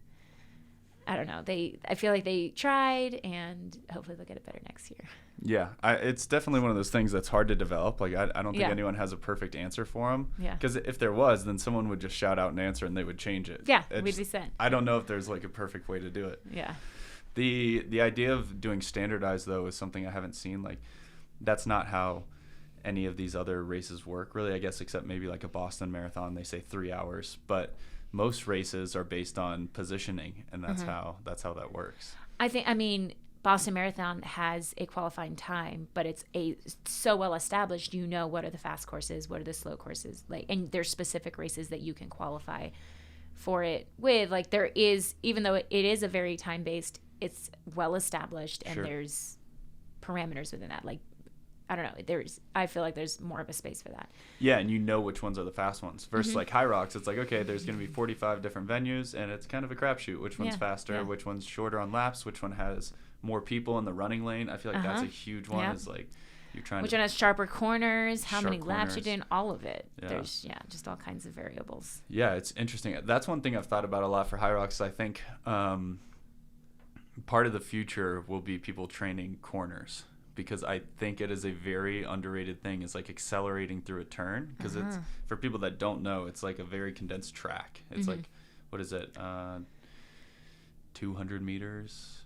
I don't know. I feel like they tried, and hopefully they'll get it better next year. Yeah, it's definitely one of those things that's hard to develop. Like, I don't think anyone has a perfect answer for them. Yeah. Because if there was, then someone would just shout out an answer and they would change it. Yeah, we'd be set. I don't know if there's like a perfect way to do it. Yeah. The idea of doing standardized, though, is something I haven't seen. Like, that's not how any of these other races work, really, I guess, except maybe like a Boston Marathon. They say 3 hours, but most races are based on positioning, and that's how that works. I mean, Boston Marathon has a qualifying time, but it's so well established. You know what are the fast courses, what are the slow courses, like, and there's specific races that you can qualify for it with. Like, there is, even though it is a very time based, it's well established, and there's parameters within that. Like, I don't know. I feel like there's more of a space for that. Yeah, and you know which ones are the fast ones. Versus like Hyrox, it's like, okay, there's going to be 45 different venues, and it's kind of a crapshoot. Which one's faster? Yeah. Which one's shorter on laps? Which one has more people in the running lane. I feel like that's a huge one. Yeah. Is like you're trying Which to one has sharper corners? How Sharp many laps you're corners. doing? All of it. Yeah. There's just all kinds of variables. Yeah, it's interesting. That's one thing I've thought about a lot for Hyrox. I think part of the future will be people training corners, because I think it is a very underrated thing, is like accelerating through a turn, because it's, for people that don't know, it's like a very condensed track. It's like, what is it? 200 meters?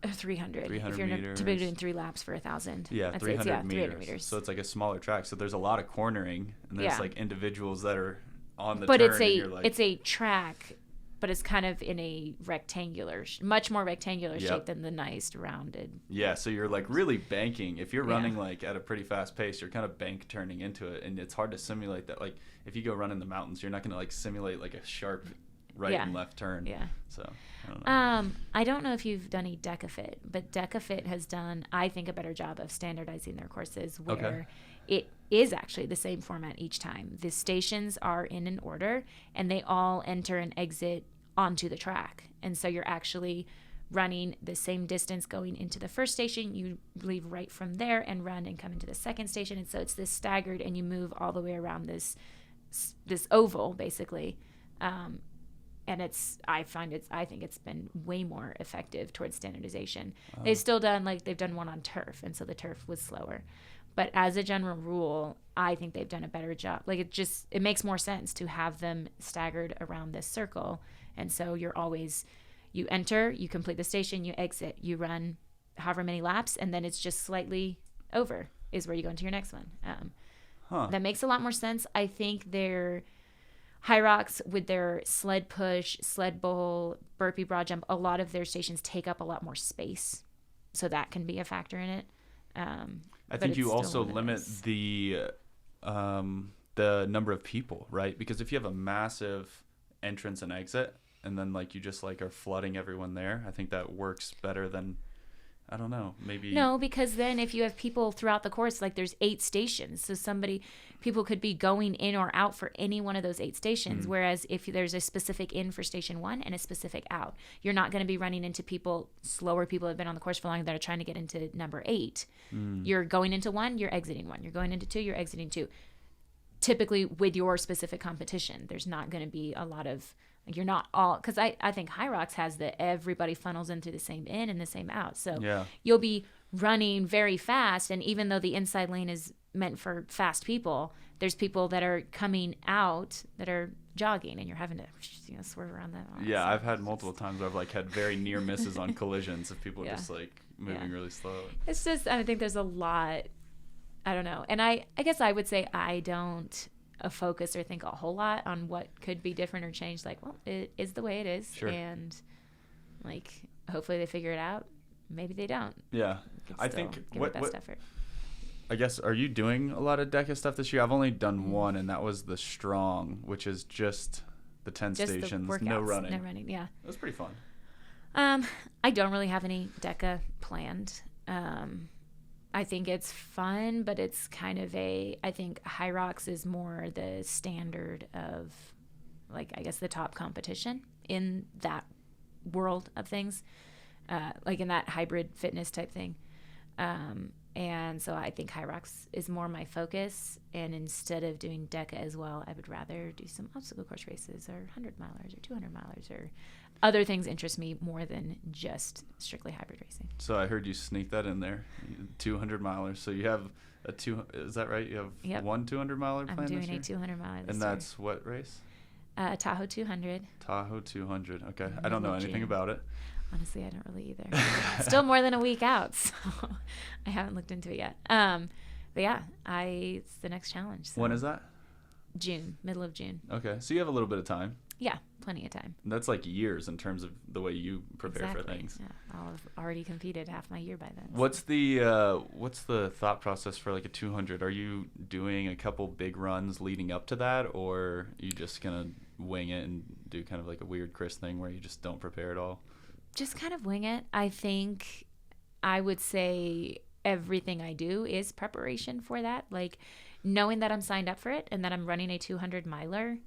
300. 300 if you're meters. typically doing 3 laps for 1,000. Yeah, I'd say 300 it's, meters. 300 meters. So it's like a smaller track. So there's a lot of cornering, and there's Yeah. like individuals that are on the But turn. it's and you're like, it's a track, but it's kind of in a rectangular, much more rectangular Yep. shape than the nice rounded. yeah, so you're like really banking. If you're Yeah. running like at a pretty fast pace, you're kind of bank turning into it, and it's hard to simulate that. Like if you go run in the mountains, you're not going to like simulate like a sharp right Yeah. and left turn. Yeah. So I don't know. I don't know if you've done a DecaFit, but DecaFit has done, I think, a better job of standardizing their courses, where it is actually the same format each time. The stations are in an order, and they all enter and exit onto the track. And so you're actually running the same distance going into the first station. You leave right from there and run and come into the second station. And so it's this staggered, and you move all the way around this oval, basically. And I think it's been way more effective towards standardization. They've still done, they've done one on turf, and so the turf was slower. But as a general rule, I think they've done a better job. Like, it makes more sense to have them staggered around this circle. And so you enter, you complete the station, you exit, you run however many laps, and then it's just slightly over is where you go into your next one. That makes a lot more sense. I think their Hyrox, with their sled push, sled bowl, burpee broad jump, a lot of their stations take up a lot more space. So that can be a factor in it. I think you also limit the number of people, right? Because if you have a massive entrance and exit, and then like you just like are flooding everyone there, I think that works better than, I don't know, maybe. No, because then if you have people throughout the course, like there's 8 stations, so people could be going in or out for any one of those 8 stations. Whereas if there's a specific in for station 1 and a specific out, you're not going to be running into slower people have been on the course for long that are trying to get into number 8. You're going into 1, you're exiting 1. You're going into 2, you're exiting 2. Typically with your specific competition, there's not going to be a lot of, like, you're not all, because I think Hyrox has everybody funnels in through the same in and the same out. So you'll be running very fast, and even though the inside lane is meant for fast people, there's people that are coming out that are jogging, and you're having to swerve around them. Yeah, I've had multiple times where I've like had very near misses on collisions of people Yeah. just like moving really slow. It's just, I think there's a lot, I don't know. And I guess I would say I don't focus or think a whole lot on what could be different or changed. Like, well, it is the way it is. Sure. And like, hopefully they figure it out. Maybe they don't. Yeah. You can I still think give it best effort. I guess, are you doing a lot of DECA stuff this year? I've only done one, and that was the Strong, which is just the 10 Just stations, the workouts, no running. No running, yeah. It was pretty fun. I don't really have any DECA planned. I think it's fun, but it's kind of I think Hyrox is more the standard of, like, I guess the top competition in that world of things, like in that hybrid fitness type thing. And so I think Hyrox is more my focus. And instead of doing DECA as well, I would rather do some obstacle course races or 100 milers or 200 milers or other things interest me more than just strictly hybrid racing. So I heard you sneak that in there, 200 milers. So you have is that right? You have one 200 miler plan I'm doing this year? a 200 miler this And year. that's what race? Tahoe 200. Tahoe 200. Okay. I don't know anything June. about it. Honestly, I don't really either. Still more than a week out, so I haven't looked into it yet. But yeah, it's the next challenge. So. When is that? June, middle of June. Okay. So you have a little bit of time. Yeah, plenty of time. That's like years in terms of the way you prepare for Exactly. things. Yeah, I'll have already competed half my year by then. What's the thought process for like a 200? Are you doing a couple big runs leading up to that, or are you just gonna wing it and do kind of like a weird Kris thing where you just don't prepare at all? Just kind of wing it. I think I would say everything I do is preparation for that. Like, knowing that I'm signed up for it and that I'm running a 200 miler,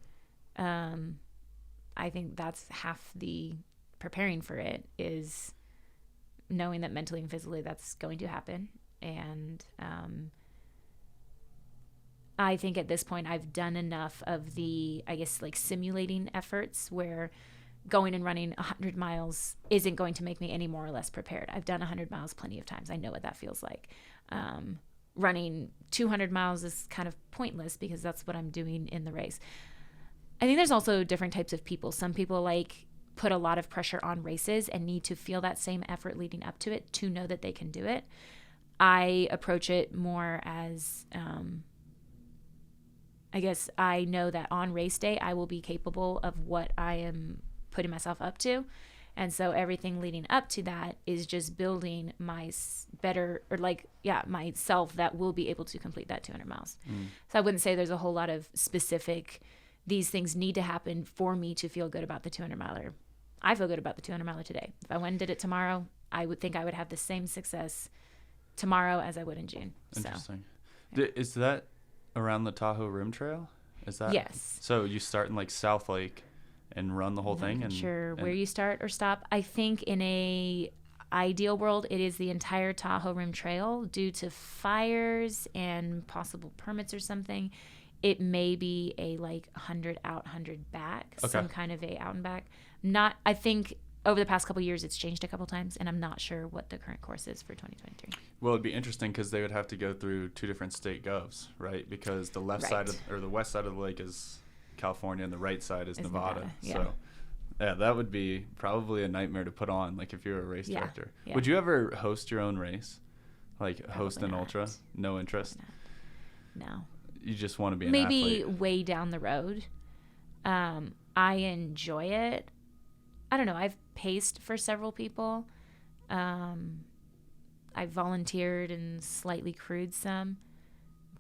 I think that's half the preparing for it is knowing that mentally and physically that's going to happen. And I think at this point I've done enough of the, I guess, like simulating efforts where going and running 100 miles isn't going to make me any more or less prepared. I've done 100 miles plenty of times. I know what that feels like. Running 200 miles is kind of pointless because that's what I'm doing in the race. I think there's also different types of people. Some people like put a lot of pressure on races and need to feel that same effort leading up to it to know that they can do it. I approach it more as, I guess I know that on race day, I will be capable of what I am putting myself up to. And so everything leading up to that is just building my myself that will be able to complete that 200 miles. So I wouldn't say there's a whole lot of specific, these things need to happen for me to feel good about the 200 miler. I feel good about the 200 miler today. If I went and did it tomorrow, I would think I would have the same success tomorrow as I would in June. Interesting. So, yeah. Is that around the Tahoe Rim Trail? Is that? Yes. So you start in like South Lake and run the whole thing? I'm not sure where you start or stop. I think in a ideal world, it is the entire Tahoe Rim Trail. Due to fires and possible permits or something, it may be a like 100 out, 100 back, some kind of a out and back. I think over the past couple of years, it's changed a couple times, and I'm not sure what the current course is for 2023. Well, it'd be interesting because they would have to go through two different state govs, right? Because the left side or the west side of the lake is California, and the right side is Nevada. Yeah. So, yeah, that would be probably a nightmare to put on, like if you're a race director. Yeah. Would you ever host your own race, like Probably host an not. ultra? No interest. No. You just want to be an Maybe athlete. way down the road. I enjoy it. I don't know. I've paced for several people. I've volunteered and slightly crewed some.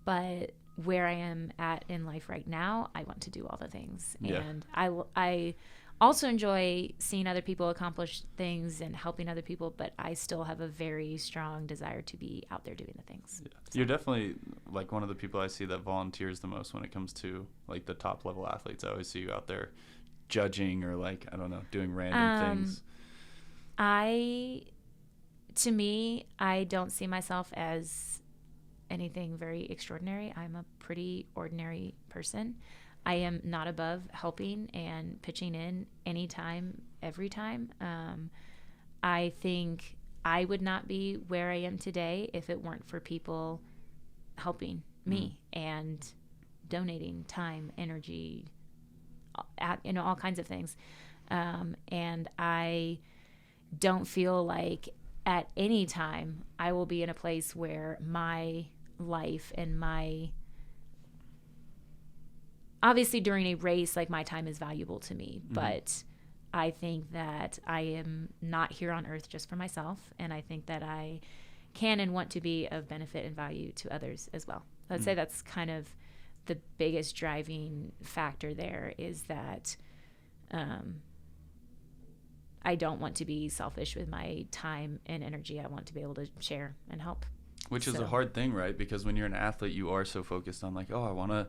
But where I am at in life right now, I want to do all the things. Yeah. And I also enjoy seeing other people accomplish things and helping other people, but I still have a very strong desire to be out there doing the things. Yeah. So. You're definitely like one of the people I see that volunteers the most when it comes to like the top level athletes. I always see you out there judging or like, I don't know, doing random things. To me, I don't see myself as anything very extraordinary. I'm a pretty ordinary person. I am not above helping and pitching in anytime, every time. I think I would not be where I am today if it weren't for people helping me and donating time, energy, all kinds of things. And I don't feel like at any time I will be in a place where my life and obviously during a race, like my time is valuable to me, but I think that I am not here on earth just for myself. And I think that I can and want to be of benefit and value to others as well. I'd say that's kind of the biggest driving factor there, is that I don't want to be selfish with my time and energy. I want to be able to share and help. Which is a hard thing, right? Because when you're an athlete, you are so focused on like, oh, I want to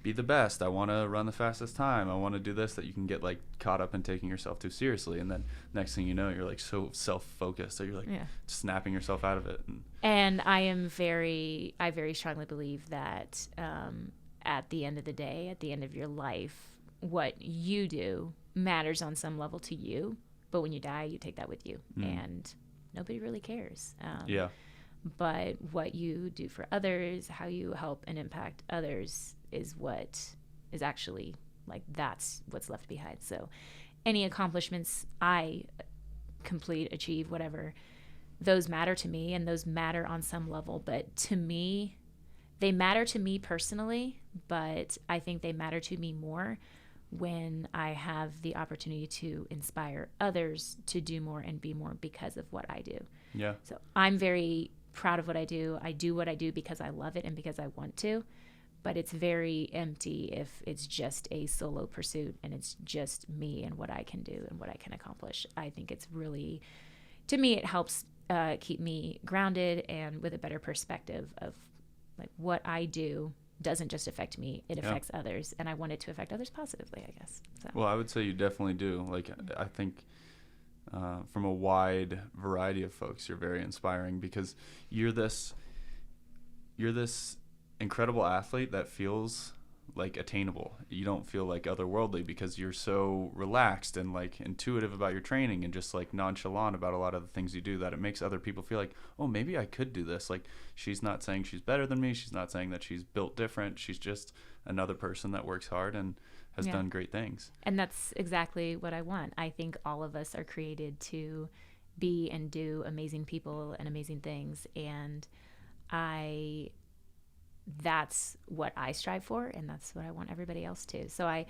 be the best. I want to run the fastest time. I want to do this, that you can get like caught up in taking yourself too seriously. And then next thing you know, you're like so self-focused that you're like snapping yourself out of it. And I very strongly believe that at the end of the day, at the end of your life, what you do matters on some level to you. But when you die, you take that with you. And nobody really cares. But what you do for others, how you help and impact others is what is actually, like, that's what's left behind. So any accomplishments I complete, achieve, whatever, those matter to me, and those matter on some level. But to me, they matter to me personally, but I think they matter to me more when I have the opportunity to inspire others to do more and be more because of what I do. Yeah. So I'm very proud of what I do. I do what I do because I love it and because I want to, but it's very empty if it's just a solo pursuit and it's just me and what I can do and what I can accomplish. I think it's really, to me, it helps keep me grounded and with a better perspective of like what I do doesn't just affect me, it affects others, and I want it to affect others positively, I guess. So. Well, I would say you definitely do. Like, I think from a wide variety of folks. You're very inspiring because you're this incredible athlete that feels like attainable. You don't feel like otherworldly because you're so relaxed and like intuitive about your training and just like nonchalant about a lot of the things you do, that it makes other people feel like, oh, maybe I could do this. Like, she's not saying she's better than me. She's not saying that she's built different. She's just another person that works hard and has done great things. And that's exactly what I want. I think all of us are created to be and do amazing people and amazing things. And that's what I strive for, and that's what I want everybody else to. So I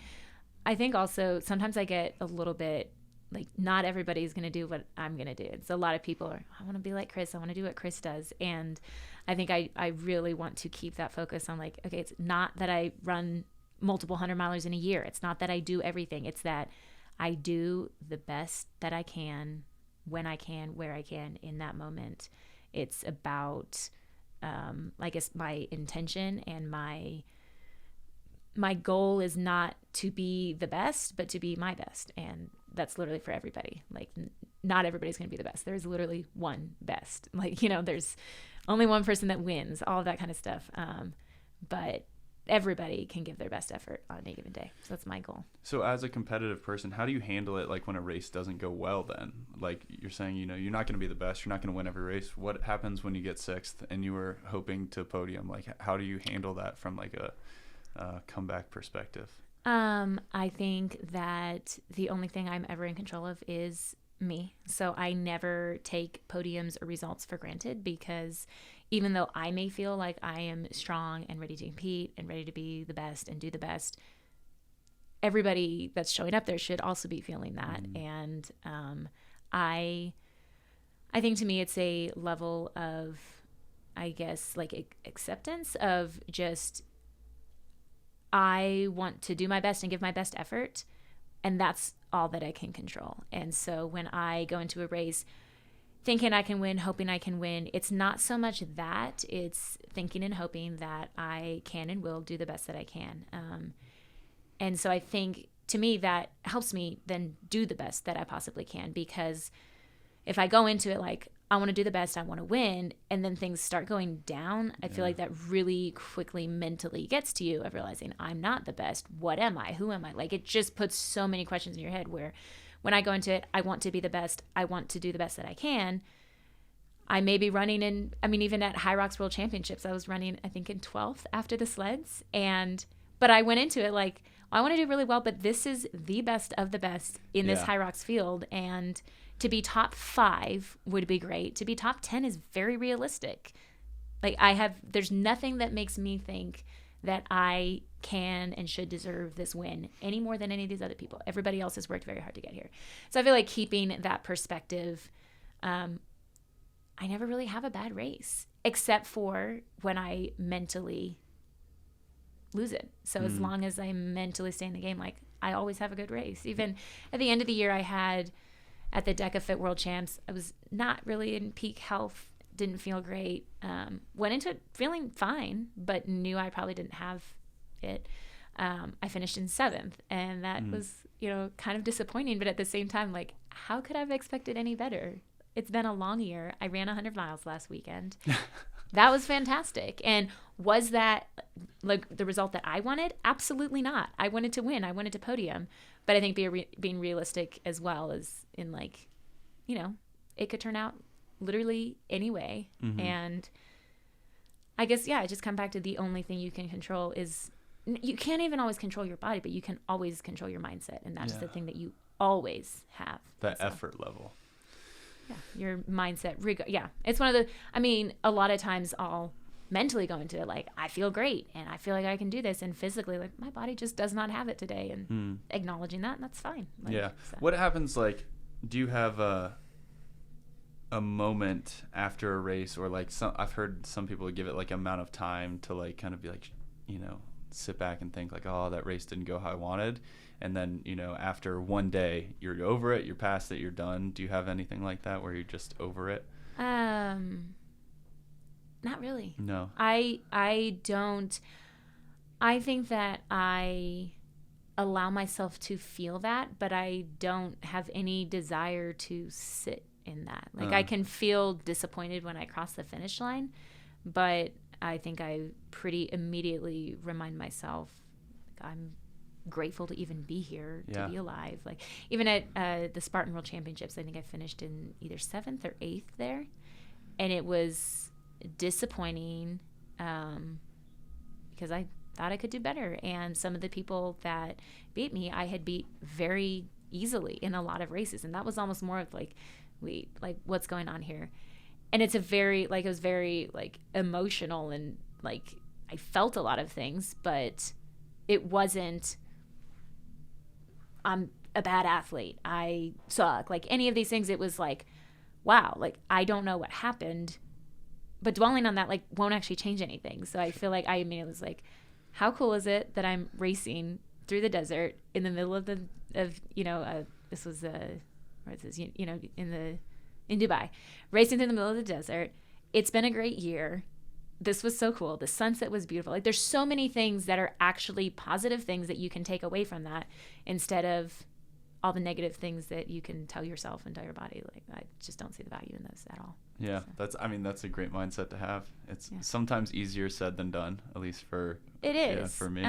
think also sometimes I get a little bit like, not everybody's going to do what I'm going to do. It's a lot of people are, I want to be like Kris. I want to do what Kris does. And I think I really want to keep that focus on like, okay, it's not that I run multiple 100-milers in a year. It's not that I do everything. It's that I do the best that I can, when I can, where I can, in that moment. It's about I guess my intention and my goal is not to be the best, but to be my best. And that's literally for everybody. Like, not everybody's going to be the best. There's literally one best. Like, you know, there's only one person that wins, all of that kind of stuff. But everybody can give their best effort on any given day. So that's my goal. So as a competitive person, how do you handle it, like when a race doesn't go well then? Like you're saying, you know, you're not going to be the best. You're not going to win every race. What happens when you get sixth and you were hoping to podium? Like, how do you handle that from like a comeback perspective? I think that the only thing I'm ever in control of is me. So I never take podiums or results for granted, because even though I may feel like I am strong and ready to compete and ready to be the best and do the best, everybody that's showing up there should also be feeling that. And I think to me it's a level of, I guess, like acceptance of just, I want to do my best and give my best effort, and that's all that I can control. And so when I go into a race thinking I can win, hoping I can win, it's not so much that, it's thinking and hoping that I can and will do the best that I can. And so I think, to me, that helps me then do the best that I possibly can, because if I go into it like, I want to do the best, I want to win, and then things start going down, I feel like that really quickly mentally gets to you of realizing I'm not the best. What am I? Who am I? Like, it just puts so many questions in your head, where when I go into it, I want to be the best. I want to do the best that I can. I may be running in, I mean, even at Hyrox World Championships, I was running, I think, in 12th after the sleds. But I went into it like, I want to do really well, but this is the best of the best in this Hyrox field. And to be top 5 would be great. To be top 10 is very realistic. Like, there's nothing that makes me think that I can and should deserve this win any more than any of these other people. Everybody else has worked very hard to get here. So I feel like keeping that perspective, I never really have a bad race, except for when I mentally lose it. So as long as I mentally stay in the game, like, I always have a good race. Even at the end of the year, I had at the DecaFit World Champs, I was not really in peak health, didn't feel great. Went into it feeling fine, but knew I probably didn't have it. I finished in 7th, and that was, kind of disappointing. But at the same time, like, how could I have expected any better? It's been a long year. I ran 100 miles last weekend. That was fantastic. And was that like the result that I wanted? Absolutely not. I wanted to win. I wanted to podium. But I think being realistic as well is in, like, it could turn out literally any way. And I guess, I just come back to the only thing you can control is, you can't even always control your body, but you can always control your mindset. And that's the thing that you always have. That effort level. Yeah, your mindset. It's one of the, a lot of times I'll mentally go into it like, I feel great and I feel like I can do this, and physically, like, my body just does not have it today, and acknowledging that, and that's fine. Like, so. What happens, like, do you have a moment after a race, or like I've heard some people give it like amount of time to like kind of be like, sit back and think like, oh, that race didn't go how I wanted, and then after one day you're over it, you're past it, you're done. Do you have anything like that where you're just over it? Not really. No. I don't. I think that I allow myself to feel that, but I don't have any desire to sit in that. Like I can feel disappointed when I cross the finish line, but I think I pretty immediately remind myself I'm grateful to even be here, to be alive. Like even at the Spartan World Championships, I think I finished in either 7th or 8th there, and it was disappointing because I thought I could do better, and some of the people that beat me I had beat very easily in a lot of races, and that was almost more of like, wait, like what's going on here? And it's a very like, it was very like emotional, and like I felt a lot of things, but it wasn't I'm a bad athlete, I suck, like any of these things. It was like, wow, like I don't know what happened, but dwelling on that like won't actually change anything. So I feel like I immediately was like, how cool is it that I'm racing through the desert in the middle of this was where is this, in Dubai, racing through the middle of the desert. It's been a great year. This was so cool. The sunset was beautiful. Like there's so many things that are actually positive things that you can take away from that, instead of all the negative things that you can tell yourself and tell your body. Like I just don't see the value in those at all. Yeah, So. that's a great mindset to have. It's sometimes easier said than done, at least for it is. Yeah, for me.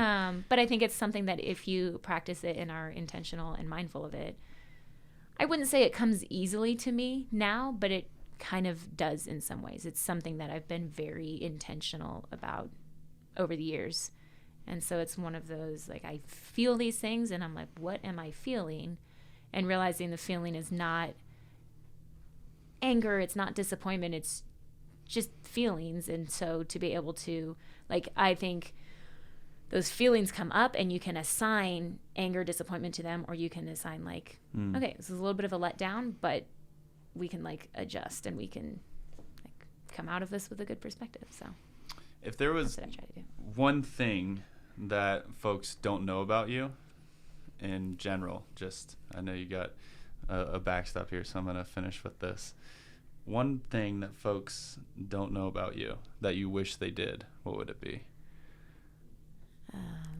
But I think it's something that if you practice it and are intentional and mindful of it, I wouldn't say it comes easily to me now, but it kind of does in some ways. It's something that I've been very intentional about over the years. And so it's one of those, like, I feel these things and I'm like, what am I feeling? And realizing the feeling is not anger, it's not disappointment, it's just feelings. And so to be able to, like, I think those feelings come up and you can assign anger, disappointment to them, or you can assign like, okay, this is a little bit of a letdown, but we can like adjust and we can like come out of this with a good perspective. So if there was that's what I try to do. One thing that folks don't know about you in general, just, I know you got a backstop here, so I'm going to finish with this. One thing that folks don't know about you that you wish they did, what would it be?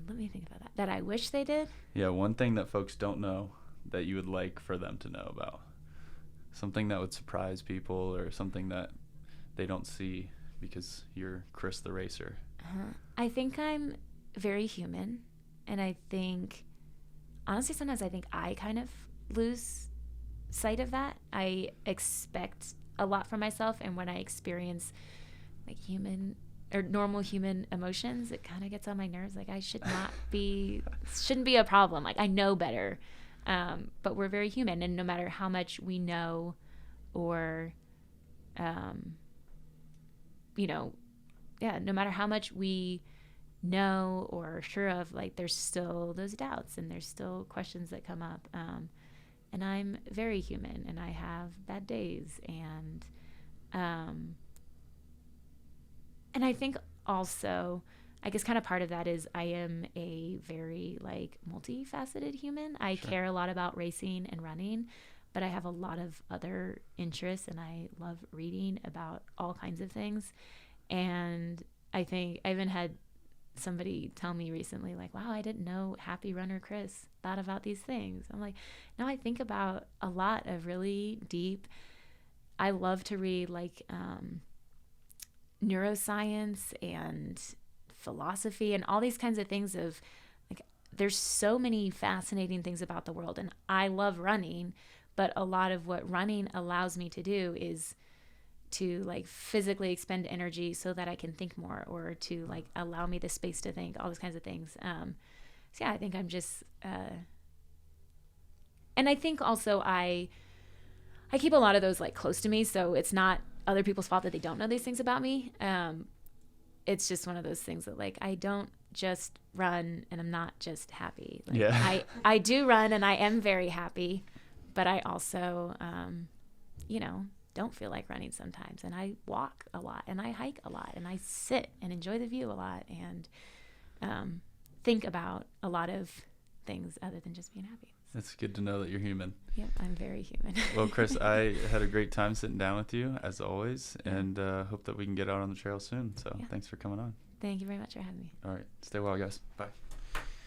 Let me think about that. That I wish they did? Yeah, one thing that folks don't know that you would like for them to know about. Something that would surprise people, or something that they don't see because you're Kris the racer. I think I'm very human, and I think, honestly, sometimes I think I kind of lose sight of that. I expect a lot from myself, and when I experience like human or normal human emotions, it kind of gets on my nerves. Like I shouldn't be a problem. Like I know better, but we're very human, and no matter how much we know, or, no matter how much we know or are sure of, like there's still those doubts and there's still questions that come up. And I'm very human, and I have bad days, and I think also, I guess kind of part of that is I am a very like multifaceted human. I care a lot about racing and running, but I have a lot of other interests, and I love reading about all kinds of things. And I think I even had somebody tell me recently, like, wow, I didn't know happy runner Kris thought about these things. I'm like, no, I think about a lot of really deep, I love to read like neuroscience and philosophy and all these kinds of things of like, there's so many fascinating things about the world, and I love running, but a lot of what running allows me to do is to like physically expend energy so that I can think more, or to like allow me the space to think, all those kinds of things. So yeah, I think I'm just, and I think also I keep a lot of those like close to me, so it's not other people's fault that they don't know these things about me. It's just one of those things that like, I don't just run and I'm not just happy. Like, yeah. I do run and I am very happy, but I also, don't feel like running sometimes. And I walk a lot, and I hike a lot, and I sit and enjoy the view a lot, and think about a lot of things other than just being happy. It's good to know that you're human. Yep, I'm very human. Well, Kris, I had a great time sitting down with you, as always, and hope that we can get out on the trail soon. So thanks for coming on. Thank you very much for having me. All right. Stay well, guys. Bye.